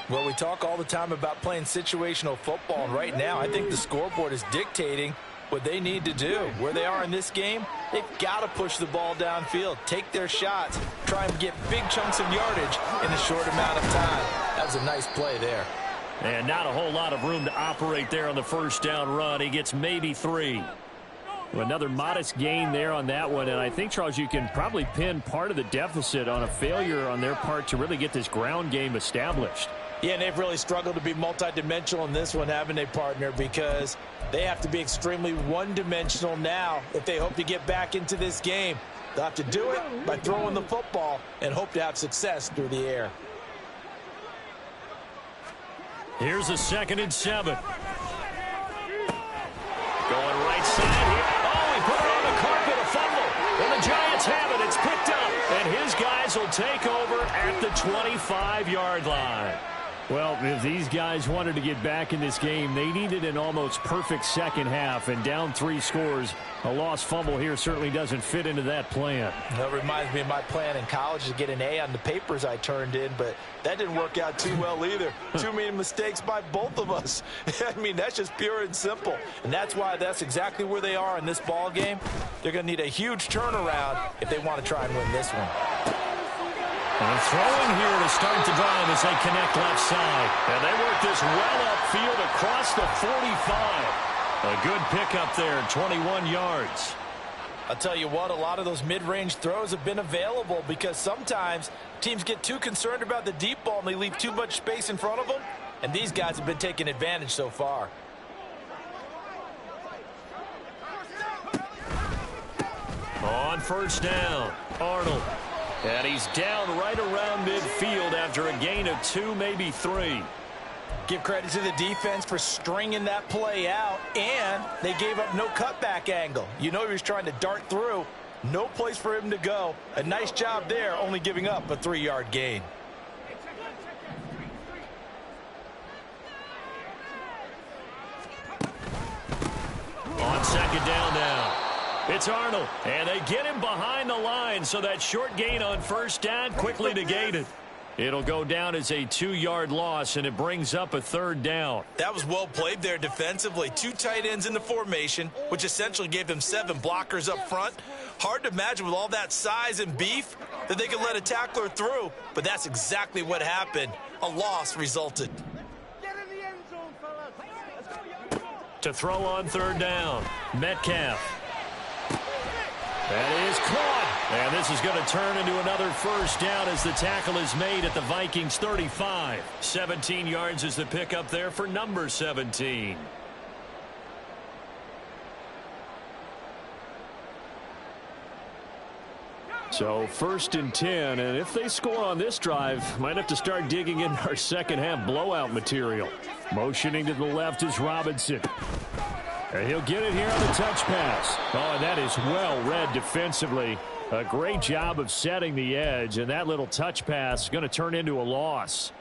Well, we talk all the time about playing situational football, and right now I think the scoreboard is dictating what they need to do. Where they are in this game, they've got to push the ball downfield, take their shots, try and get big chunks of yardage in a short amount of time. That was a nice play there. And not a whole lot of room to operate there on the first down run. He gets maybe 3. Another modest gain there on that one, and I think, Charles, you can probably pin part of the deficit on a failure on their part to really get this ground game established. Yeah, and they've really struggled to be multidimensional in this one, haven't they, partner? Because they have to be extremely one-dimensional now if they hope to get back into this game. They'll have to do it by throwing the football and hope to have success through the air. Here's a 2nd and 7. Going right side here. Oh, he put it on the carpet, a fumble. And the Giants have it. It's picked up. And his guys will take over at the 25-yard line. Well, if these guys wanted to get back in this game, they needed an almost perfect second half, and down 3 scores. A lost fumble here certainly doesn't fit into that plan. That reminds me of my plan in college to get an A on the papers I turned in, but that didn't work out too well either. Too many mistakes by both of us. I mean, that's just pure and simple, and that's why that's exactly where they are in this ball game. They're going to need a huge turnaround if they want to try and win this one. And throwing here to start the drive as they connect left side. And they work this well upfield across the 45. A good pickup there, 21 yards. I'll tell you what, a lot of those mid-range throws have been available because sometimes teams get too concerned about the deep ball and they leave too much space in front of them. And these guys have been taking advantage so far. On first down, Arnold. And he's down right around midfield after a gain of 2, maybe 3. Give credit to the defense for stringing that play out, and they gave up no cutback angle. You know he was trying to dart through. No place for him to go. A nice job there, only giving up a 3-yard gain. On second down now. It's Arnold, and they get him behind the line, so that short gain on first down quickly negated. It'll go down as a 2-yard loss, and it brings up a 3rd down. That was well played there defensively. 2 tight ends in the formation, which essentially gave them 7 blockers up front. Hard to imagine with all that size and beef that they could let a tackler through, but that's exactly what happened. A loss resulted. To throw on 3rd down, Metcalf. That is caught. And this is going to turn into another first down as the tackle is made at the Vikings 35. 17 yards is the pickup there for number 17. So 1st and 10, and if they score on this drive, might have to start digging in our second half blowout material. Motioning to the left is Robinson. And he'll get it here on the touch pass. Oh, and that is well read defensively. A great job of setting the edge, and that little touch pass is going to turn into a loss.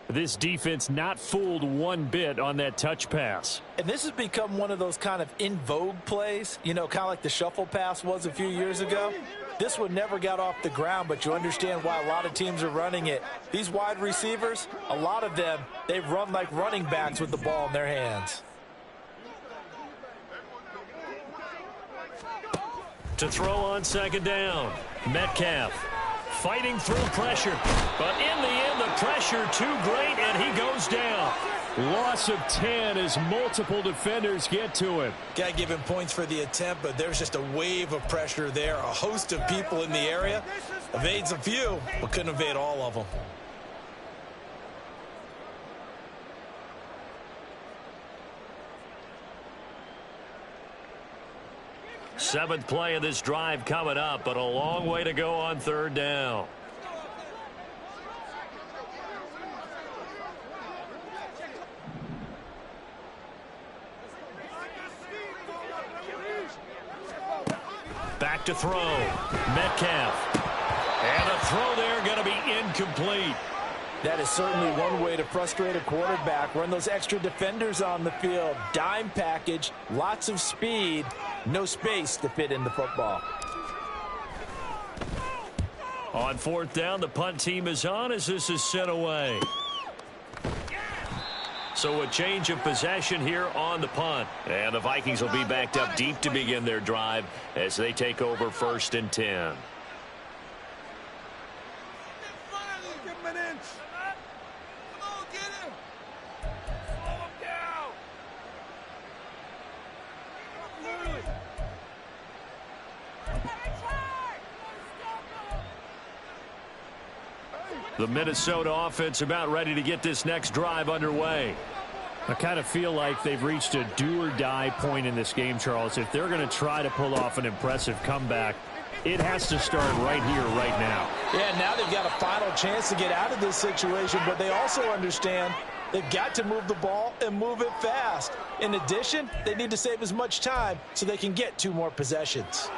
This defense not fooled one bit on that touch pass. And this has become one of those kind of in vogue plays, you know, kind of like the shuffle pass was a few years ago. This one never got off the ground, but you understand why a lot of teams are running it. These wide receivers, a lot of them, they've run like running backs with the ball in their hands. To throw on second down, Metcalf fighting through pressure. But in the end, the pressure too great, and he goes down. Loss of 10 as multiple defenders get to him. Got to give him points for the attempt, but there's just a wave of pressure there. A host of people in the area. Evades a few, but couldn't evade all of them. 7th play of this drive coming up, but a long way to go on 3rd down. Back to throw. Metcalf. And a throw there going to be incomplete. That is certainly one way to frustrate a quarterback. Run those extra defenders on the field. Dime package, lots of speed, no space to fit in the football. On 4th down, the punt team is on as this is sent away. So a change of possession here on the punt. And the Vikings will be backed up deep to begin their drive as they take over 1st and 10. The Minnesota offense about ready to get this next drive underway. I kind of feel like they've reached a do-or-die point in this game, Charles. If they're going to try to pull off an impressive comeback, it has to start right here, right now. Yeah, now they've got a final chance to get out of this situation, but they also understand they've got to move the ball and move it fast. In addition, they need to save as much time so they can get 2 more possessions.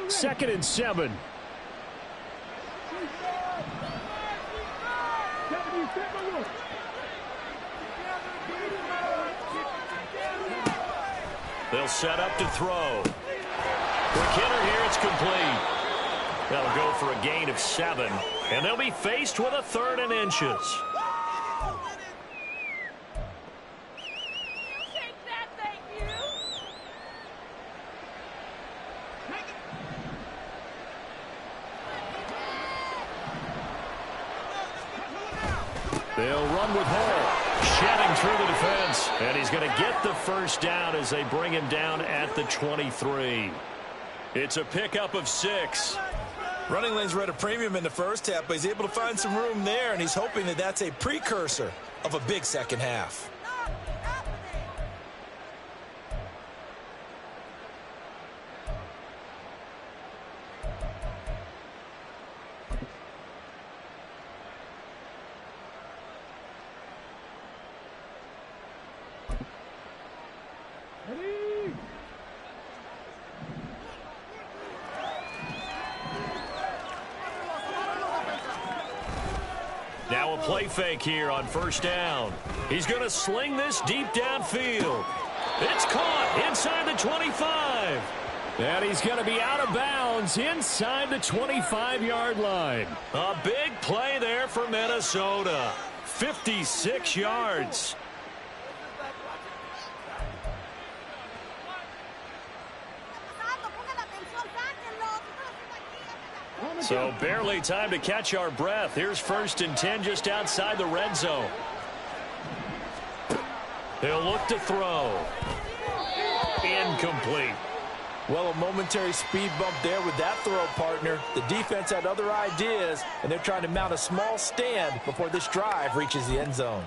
Second and 7. They'll set up to throw. Quick hitter here, it's complete. That'll go for a gain of 7, and they'll be faced with a 3rd and inches. They'll run with Hall, shedding through the defense, and he's going to get the 1st down as they bring him down at the 23. It's a pickup of 6. Running lanes were at a premium in the first half, but he's able to find some room there, and he's hoping that that's a precursor of a big second half. Now a play fake here on 1st down. He's going to sling this deep downfield. It's caught inside the 25. And he's going to be out of bounds inside the 25-yard line. A big play there for Minnesota. 56 yards. So barely time to catch our breath. Here's 1st and 10 just outside the red zone. He'll look to throw. Incomplete. Well, a momentary speed bump there with that throw, partner. The defense had other ideas, and they're trying to mount a small stand before this drive reaches the end zone.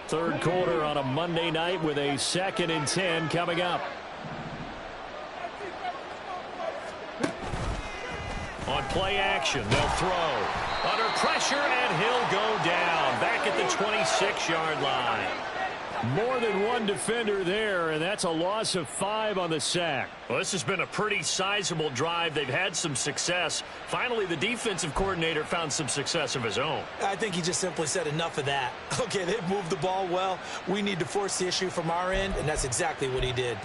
Third quarter on a Monday night with a 2nd and 10 coming up. On play action, they'll throw. Under pressure, and he'll go down. Back at the 26-yard line. More than one defender there, and that's a loss of 5 on the sack. Well, this has been a pretty sizable drive. They've had some success. Finally, the defensive coordinator found some success of his own. I think he just simply said enough of that. Okay, they've moved the ball well. We need to force the issue from our end, and that's exactly what he did.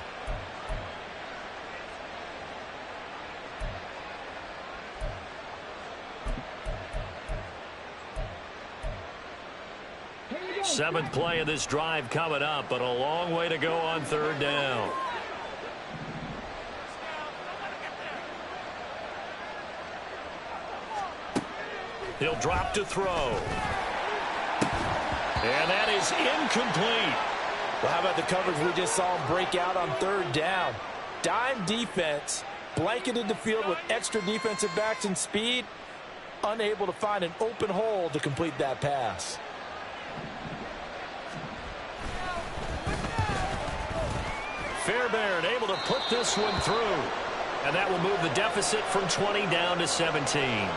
Seventh play of this drive coming up, but a long way to go on 3rd down. He'll drop to throw. And that is incomplete. Well, how about the coverage we just saw him break out on third down? Dime defense, blanketed the field with extra defensive backs and speed, unable to find an open hole to complete that pass. Fairbairn able to put this one through. And that will move the deficit from 20 down to 17.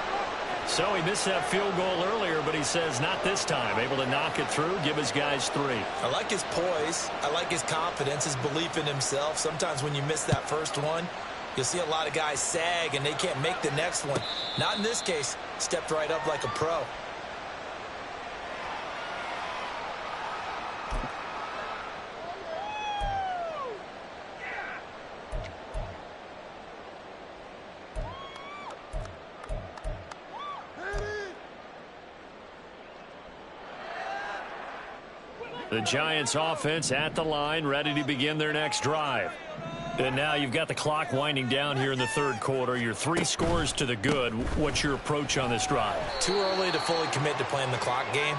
So he missed that field goal earlier, but he says not this time. Able to knock it through, give his guys 3. I like his poise. I like his confidence, his belief in himself. Sometimes when you miss that first one, you'll see a lot of guys sag and they can't make the next one. Not in this case. Stepped right up like a pro. The Giants offense at the line, ready to begin their next drive. And now you've got the clock winding down here in the third quarter. Your 3 scores to the good. What's your approach on this drive? Too early to fully commit to playing the clock game.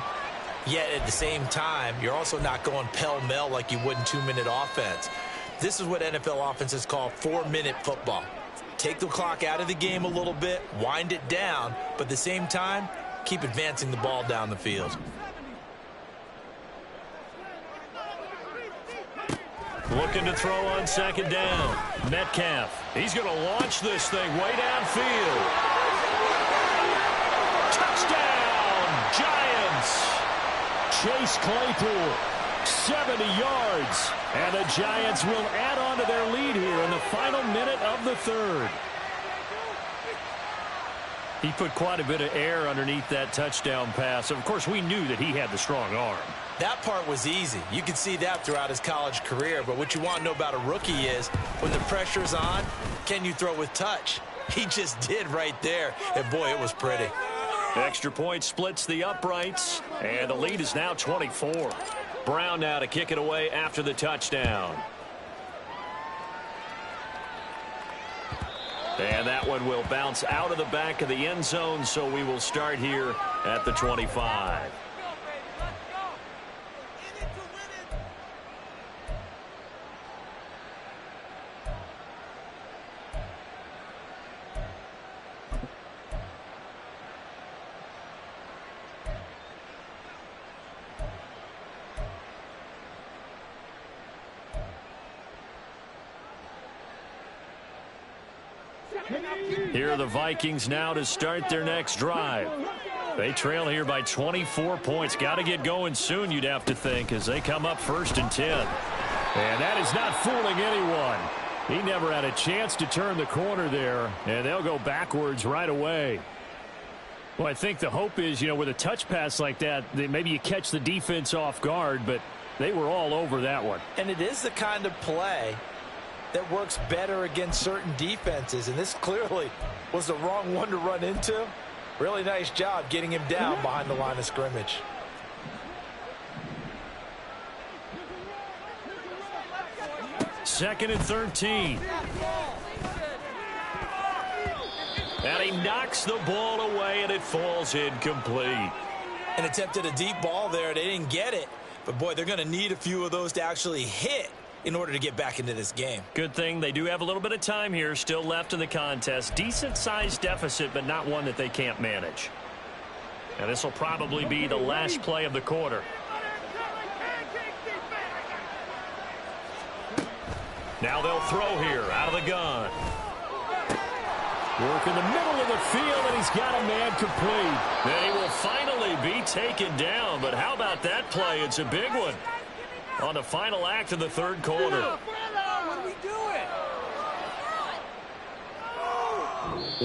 Yet at the same time, you're also not going pell-mell like you would in 2-minute offense. This is what NFL offenses call 4-minute football. Take the clock out of the game a little bit, wind it down, but at the same time, keep advancing the ball down the field. Looking to throw on second down. Metcalf. He's going to launch this thing way downfield. Touchdown, Giants. Chase Claypool, 70 yards. And the Giants will add on to their lead here in the final minute of the third. He put quite a bit of air underneath that touchdown pass. Of course, we knew that he had the strong arm. That part was easy. You could see that throughout his college career. But what you want to know about a rookie is when the pressure's on, can you throw with touch? He just did right there. And, boy, it was pretty. Extra point splits the uprights. And the lead is now 24. Brown now to kick it away after the touchdown. And that one will bounce out of the back of the end zone, so we will start here at the 25. Here are the Vikings now to start their next drive. They trail here by 24 points. Got to get going soon, you'd have to think, as they come up 1st and 10. And that is not fooling anyone. He never had a chance to turn the corner there, and they'll go backwards right away. Well, I think the hope is, you know, with a touch pass like that, maybe you catch the defense off guard, but they were all over that one. And it is the kind of play that works better against certain defenses, and this clearly was the wrong one to run into. Really nice job getting him down behind the line of scrimmage. Second and 13. And he knocks the ball away, and it falls incomplete. An attempt at a deep ball there. They didn't get it. But, boy, they're going to need a few of those to actually hit in order to get back into this game. Good thing they do have a little bit of time here still left in the contest. Decent-sized deficit, but not one that they can't manage. And this will probably be the last play of the quarter. Now they'll throw here out of the gun. Work in the middle of the field, and he's got a man complete. And he will finally be taken down. But how about that play? It's a big one on the final act of the third quarter. What are we doing?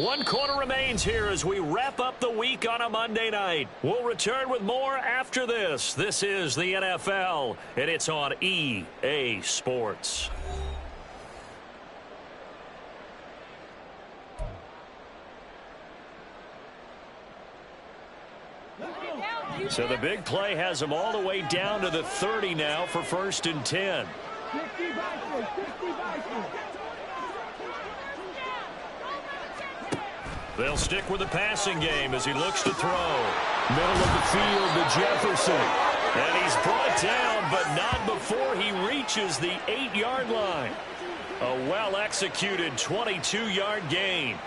1 quarter remains here as we wrap up the week on a Monday night. We'll return with more after this. This is the NFL, and it's on EA Sports. So the big play has them all the way down to the 30 now for 1st and 10. They'll stick with the passing game as he looks to throw. Middle of the field to Jefferson. And he's brought down, but not before he reaches the 8-yard line. A well-executed 22-yard gain.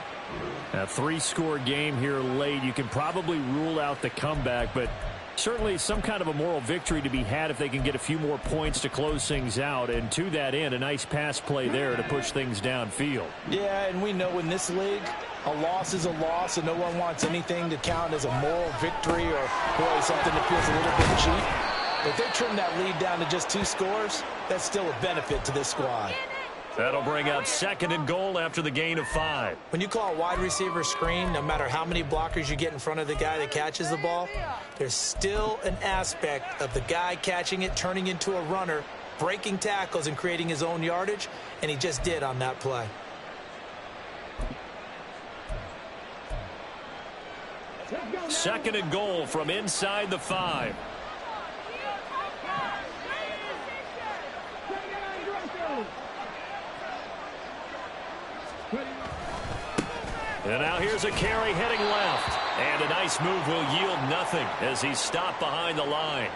A 3-score game here late. You can probably rule out the comeback, but certainly some kind of a moral victory to be had if they can get a few more points to close things out. And to that end, a nice pass play there to push things downfield. Yeah, and we know in this league, a loss is a loss, and no one wants anything to count as a moral victory or, boy, something that feels a little bit cheap. If they trim that lead down to just 2 scores, that's still a benefit to this squad. That'll bring up 2nd and goal after the gain of 5. When you call a wide receiver screen, no matter how many blockers you get in front of the guy that catches the ball, there's still an aspect of the guy catching it, turning into a runner, breaking tackles and creating his own yardage, and he just did on that play. Second and goal from inside the 5. And now here's a carry heading left. And a nice move will yield nothing as he's stopped behind the line.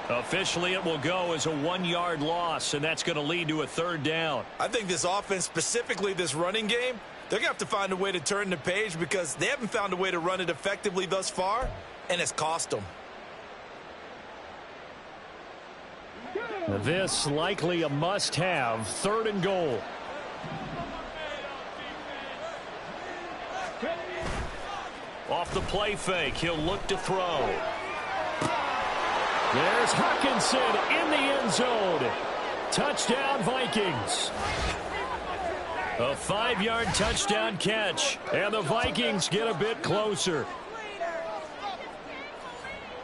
Officially, it will go as a 1-yard loss, and that's going to lead to a 3rd down. I think this offense, specifically this running game, they're going to have to find a way to turn the page because they haven't found a way to run it effectively thus far, and it's cost them. This likely a must-have. 3rd and goal. Off the play fake, he'll look to throw. There's Hawkinson in the end zone. Touchdown, Vikings. A 5-yard touchdown catch, and the Vikings get a bit closer.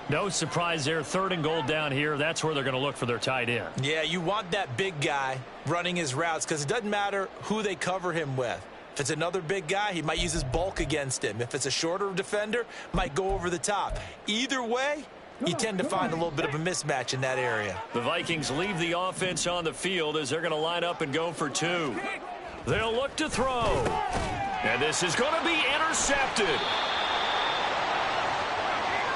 No surprise there, 3rd and goal down here. That's where they're going to look for their tight end. Yeah, you want that big guy running his routes because it doesn't matter who they cover him with. If it's another big guy, he might use his bulk against him. If it's a shorter defender, might go over the top. Either way, you tend to find a little bit of a mismatch in that area. The Vikings leave the offense on the field as they're going to line up and go for 2. They'll look to throw. And this is going to be intercepted.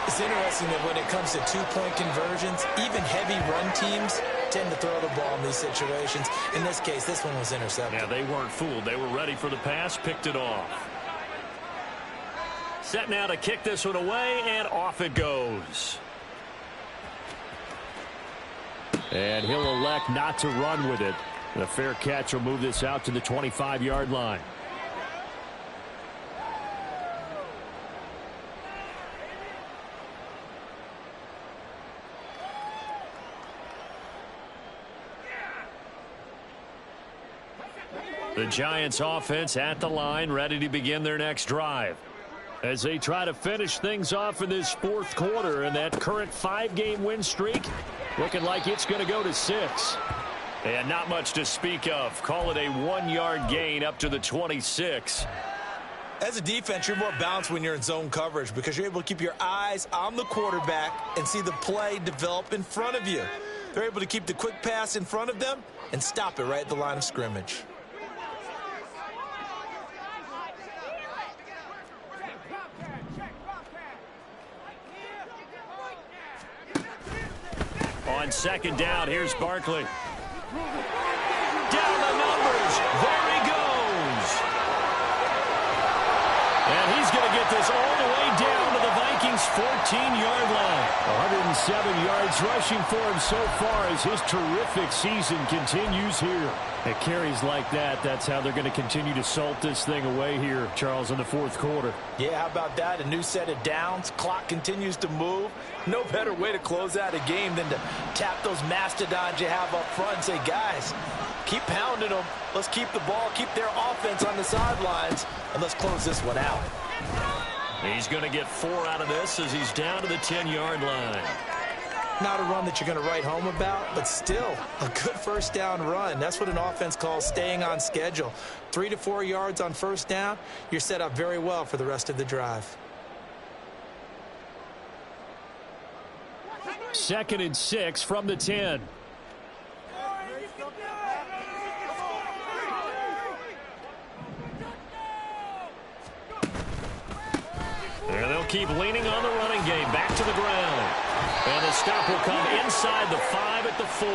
It's interesting that when it comes to 2-point conversions, even heavy run teams tend to throw the ball in these situations. In this case, this one was intercepted. Yeah, they weren't fooled. They were ready for the pass, picked it off. Set now to kick this one away, and off it goes. And he'll elect not to run with it. The fair catch will move this out to the 25-yard line. The Giants offense at the line, ready to begin their next drive. As they try to finish things off in this 4th quarter, and that current 5-game win streak looking like it's going to go to 6. And not much to speak of. Call it a 1-yard gain up to the 26. As a defense, you're more balanced when you're in zone coverage because you're able to keep your eyes on the quarterback and see the play develop in front of you. They're able to keep the quick pass in front of them and stop it right at the line of scrimmage. On 2nd down, here's Barkley. Down the numbers. There he goes. And he's going to get this all the way down to the Vikings' 14-yard line. 107 yards rushing for him so far as his terrific season continues here. At carries like that, that's how they're going to continue to salt this thing away here, Charles, in the 4th quarter. Yeah, how about that? A new set of downs. Clock continues to move. No better way to close out a game than to tap those mastodons you have up front and say, guys, keep pounding them. Let's keep the ball, keep their offense on the sidelines, and let's close this one out. He's going to get 4 out of this as he's down to the 10-yard line. Not a run that you're going to write home about, but still a good 1st down run. That's what an offense calls staying on schedule. 3 to 4 yards on 1st down, you're set up very well for the rest of the drive. 2nd and 6 from the 10. And they'll keep leaning on the running game. Back to the ground. And the stop will come inside the 5 at the 4.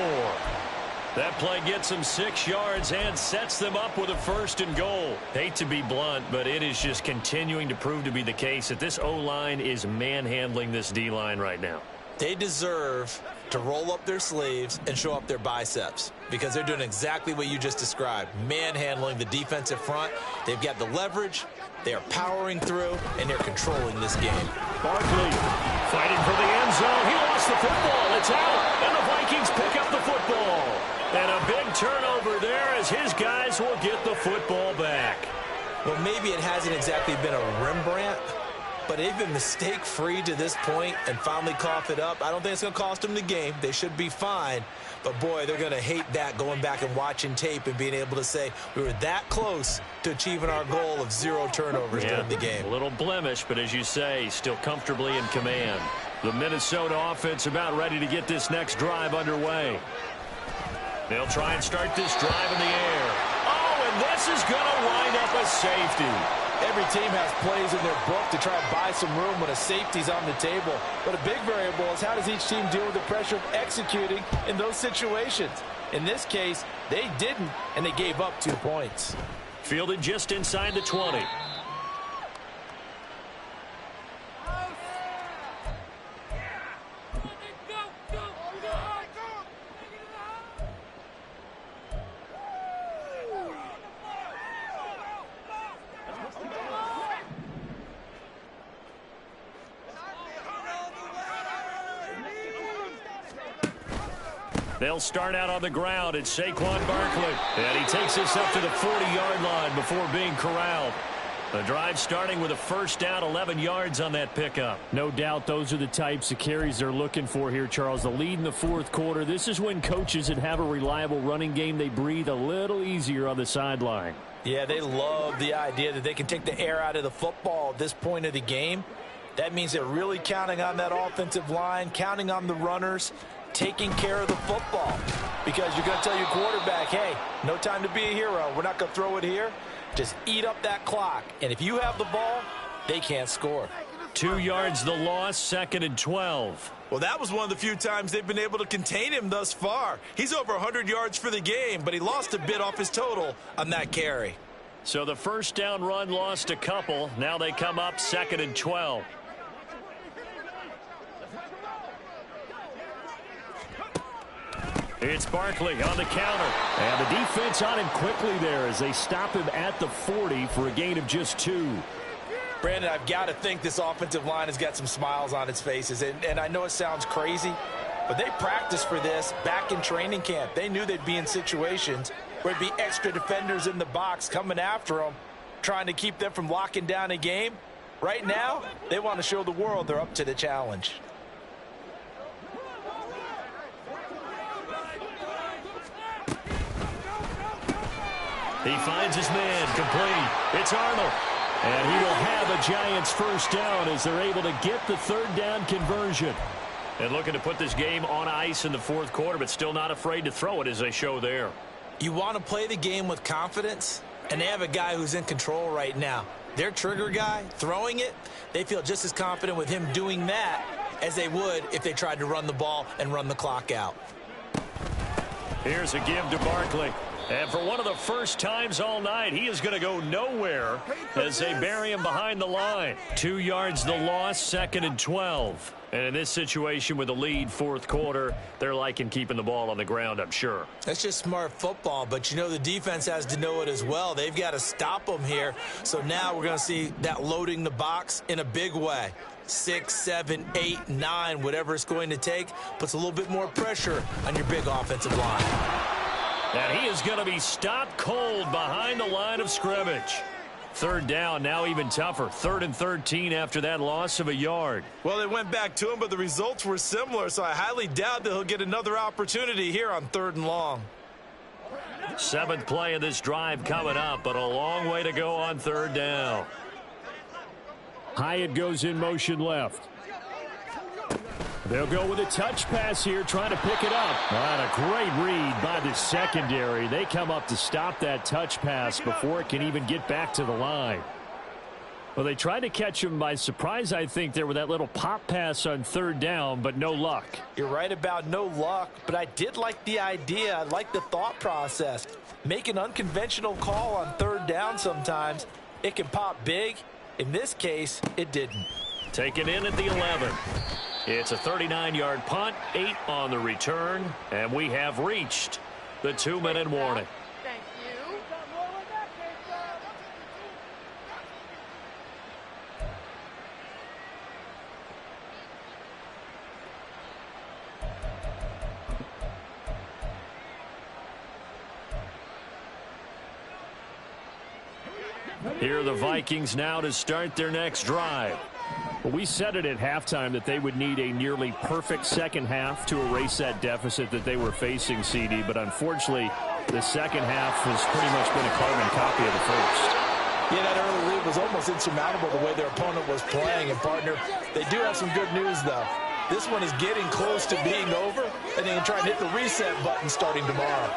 That play gets them 6 yards and sets them up with a 1st and goal. Hate to be blunt, but it is just continuing to prove to be the case that this O-line is manhandling this D-line right now. They deserve to roll up their sleeves and show up their biceps because they're doing exactly what you just described, manhandling the defensive front. They've got the leverage, they are powering through, and they're controlling this game. Barkley fighting for the end zone. He lost the football. It's out, and the Vikings pick up the football. And a big turnover there as his guys will get the football back. Well, maybe it hasn't exactly been a Rembrandt, but they've been mistake-free to this point and finally cough it up. I don't think it's going to cost them the game. They should be fine. But, boy, they're going to hate that going back and watching tape and being able to say we were that close to achieving our goal of 0 turnovers during the game. A little blemish, but as you say, still comfortably in command. The Minnesota offense about ready to get this next drive underway. They'll try and start this drive in the air. Oh, and this is going to wind up a safety. Every team has plays in their book to try and buy some room when a safety's on the table. But a big variable is how does each team deal with the pressure of executing in those situations. In this case, they didn't, and they gave up 2 points. Fielded just inside the 20. They'll start out on the ground. It's Saquon Barkley. And he takes this up to the 40-yard line before being corralled. The drive starting with a 1st down, 11 yards on that pickup. No doubt those are the types of carries they're looking for here, Charles. The lead in the 4th quarter. This is when coaches that have a reliable running game, they breathe a little easier on the sideline. Yeah, they love the idea that they can take the air out of the football at this point of the game. That means they're really counting on that offensive line, counting on the runners, taking care of the football, because you're going to tell your quarterback, hey, no time to be a hero. We're not going to throw it here. Just eat up that clock. And if you have the ball, they can't score. 2 yards the loss, 2nd and 12. Well, that was one of the few times they've been able to contain him thus far. He's over 100 yards for the game, but he lost a bit off his total on that carry. So the 1st down run lost a couple. Now they come up 2nd and 12. It's Barkley on the counter. And the defense on him quickly there as they stop him at the 40 for a gain of just 2. Brandon, I've got to think this offensive line has got some smiles on its faces. And I know it sounds crazy, but they practiced for this back in training camp. They knew they'd be in situations where there'd be extra defenders in the box coming after them, trying to keep them from locking down a game. Right now, they want to show the world they're up to the challenge. He finds his man complete. It's Arnold. And he will have a Giants 1st down as they're able to get the 3rd down conversion. And looking to put this game on ice in the 4th quarter, but still not afraid to throw it as they show there. You want to play the game with confidence, and they have a guy who's in control right now. Their trigger guy, throwing it, they feel just as confident with him doing that as they would if they tried to run the ball and run the clock out. Here's a give to Barkley. And for one of the first times all night, he is going to go nowhere as they bury him behind the line. 2 yards the loss, 2nd and 12. And in this situation with the lead 4th quarter, they're liking keeping the ball on the ground, I'm sure. That's just smart football, but you know the defense has to know it as well. They've got to stop them here. So now we're going to see that loading the box in a big way. 6, 7, 8, 9, whatever it's going to take, puts a little bit more pressure on your big offensive line. And he is going to be stopped cold behind the line of scrimmage. 3rd down, now even tougher. 3rd and 13 after that loss of a yard. Well, they went back to him, but the results were similar, so I highly doubt that he'll get another opportunity here on 3rd and long. 7th play of this drive coming up, but a long way to go on 3rd down. Hyatt goes in motion left. They'll go with a touch pass here, trying to pick it up. And a great read by the secondary. They come up to stop that touch pass before it can even get back to the line. Well, they tried to catch him by surprise, I think, there with that little pop pass on third down, but no luck. You're right about no luck, but I did like the idea. I like the thought process. Make an unconventional call on third down sometimes. It can pop big. In this case, it didn't. Taken in at the 11. It's a 39-yard punt, 8 on the return, and we have reached the 2-minute warning. Thank you. Here are the Vikings now to start their next drive. Well, we said it at halftime that they would need a nearly perfect second half to erase that deficit that they were facing, CD. But unfortunately, the second half has pretty much been a carbon copy of the first. Yeah, that early lead was almost insurmountable the way their opponent was playing. And, partner, they do have some good news, though. This one is getting close to being over, and they can try and hit the reset button starting tomorrow.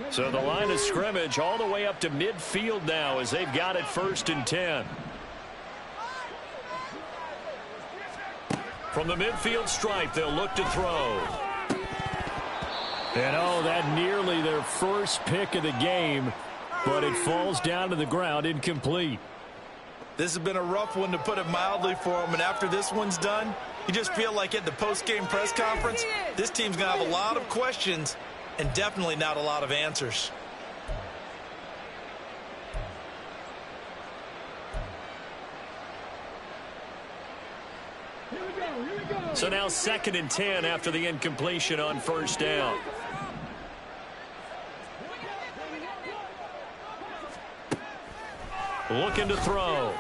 So the line of scrimmage all the way up to midfield now as they've got it 1st and 10. From the midfield stripe, they'll look to throw. And oh, that nearly their first pick of the game, but it falls down to the ground incomplete. This has been a rough one, to put it mildly, for them. And after this one's done, you just feel like at the post-game press conference, this team's going to have a lot of questions and definitely not a lot of answers. So now 2nd and 10 after the incompletion on 1st down. Looking to throw.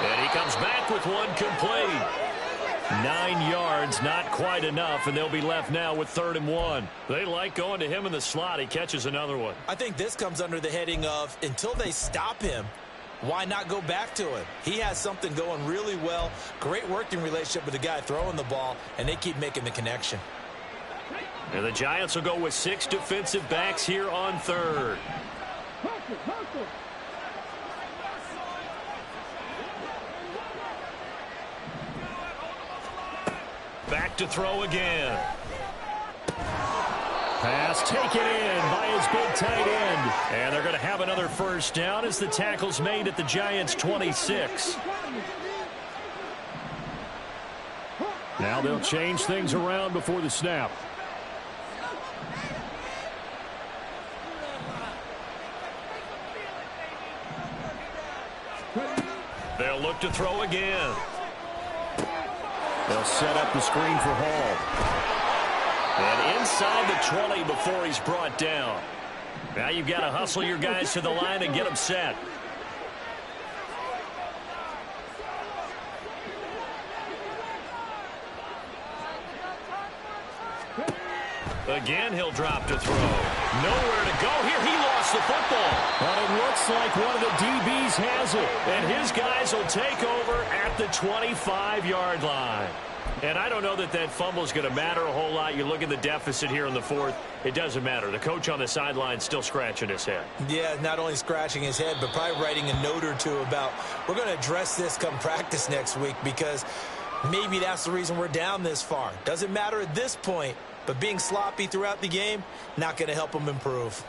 And he comes back with one complete. 9 yards, not quite enough, and they'll be left now with 3rd and 1. They like going to him in the slot. He catches another one. I think this comes under the heading of, until they stop him, why not go back to him? He has something going really well. Great working relationship with the guy throwing the ball, and they keep making the connection. And the Giants will go with 6 defensive backs here on 3rd. Back to throw again. Pass taken in by his big tight end. And they're going to have another 1st down as the tackle's made at the Giants' 26. Now they'll change things around before the snap. They'll look to throw again. They'll set up the screen for Hall. And inside the 20 before he's brought down. Now you've got to hustle your guys to the line and get them set. Again, he'll drop to throw. Nowhere to go here. He lost the football. But it looks like one of the DBs has it. And his guys will take over at the 25-yard line. And I don't know that that fumble is going to matter a whole lot. You look at the deficit here in the 4th. It doesn't matter. The coach on the sideline still scratching his head. Yeah, not only scratching his head, but probably writing a note or two about, we're going to address this come practice next week, because maybe that's the reason we're down this far. Doesn't matter at this point, but being sloppy throughout the game, not going to help them improve.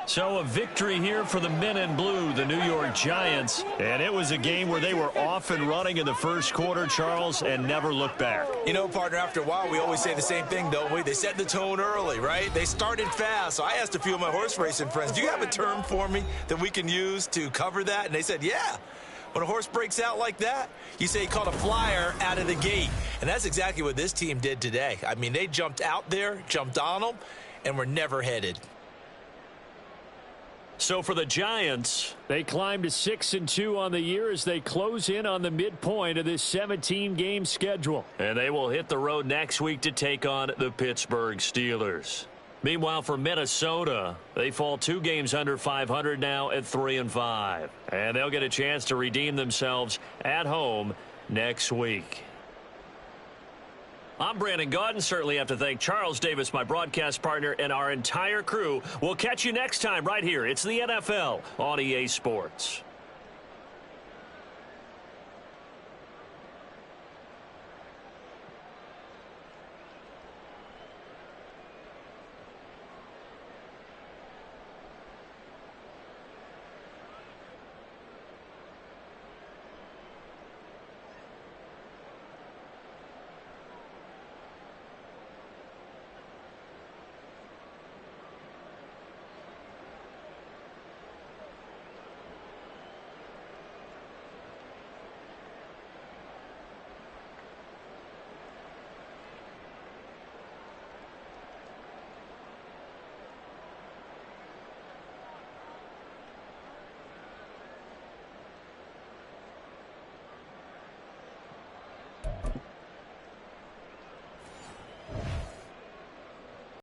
So a victory here for the men in blue, the New York Giants. And it was a game where they were off and running in the 1st quarter, Charles, and never looked back. You know, partner, after a while, we always say the same thing, don't we? They set the tone early, right? They started fast. So I asked a few of my horse racing friends, do you have a term for me that we can use to cover that? And they said, yeah. When a horse breaks out like that, you say he caught a flyer out of the gate. And that's exactly what this team did today. I mean, they jumped out there, jumped on them, and were never headed. So for the Giants, they climb to 6-2 on the year as they close in on the midpoint of this 17-game schedule. And they will hit the road next week to take on the Pittsburgh Steelers. Meanwhile, for Minnesota, they fall 2 games under 500 now at 3-5. And they'll get a chance to redeem themselves at home next week. I'm Brandon Gaudin. Certainly have to thank Charles Davis, my broadcast partner, and our entire crew. We'll catch you next time right here. It's the NFL on EA Sports.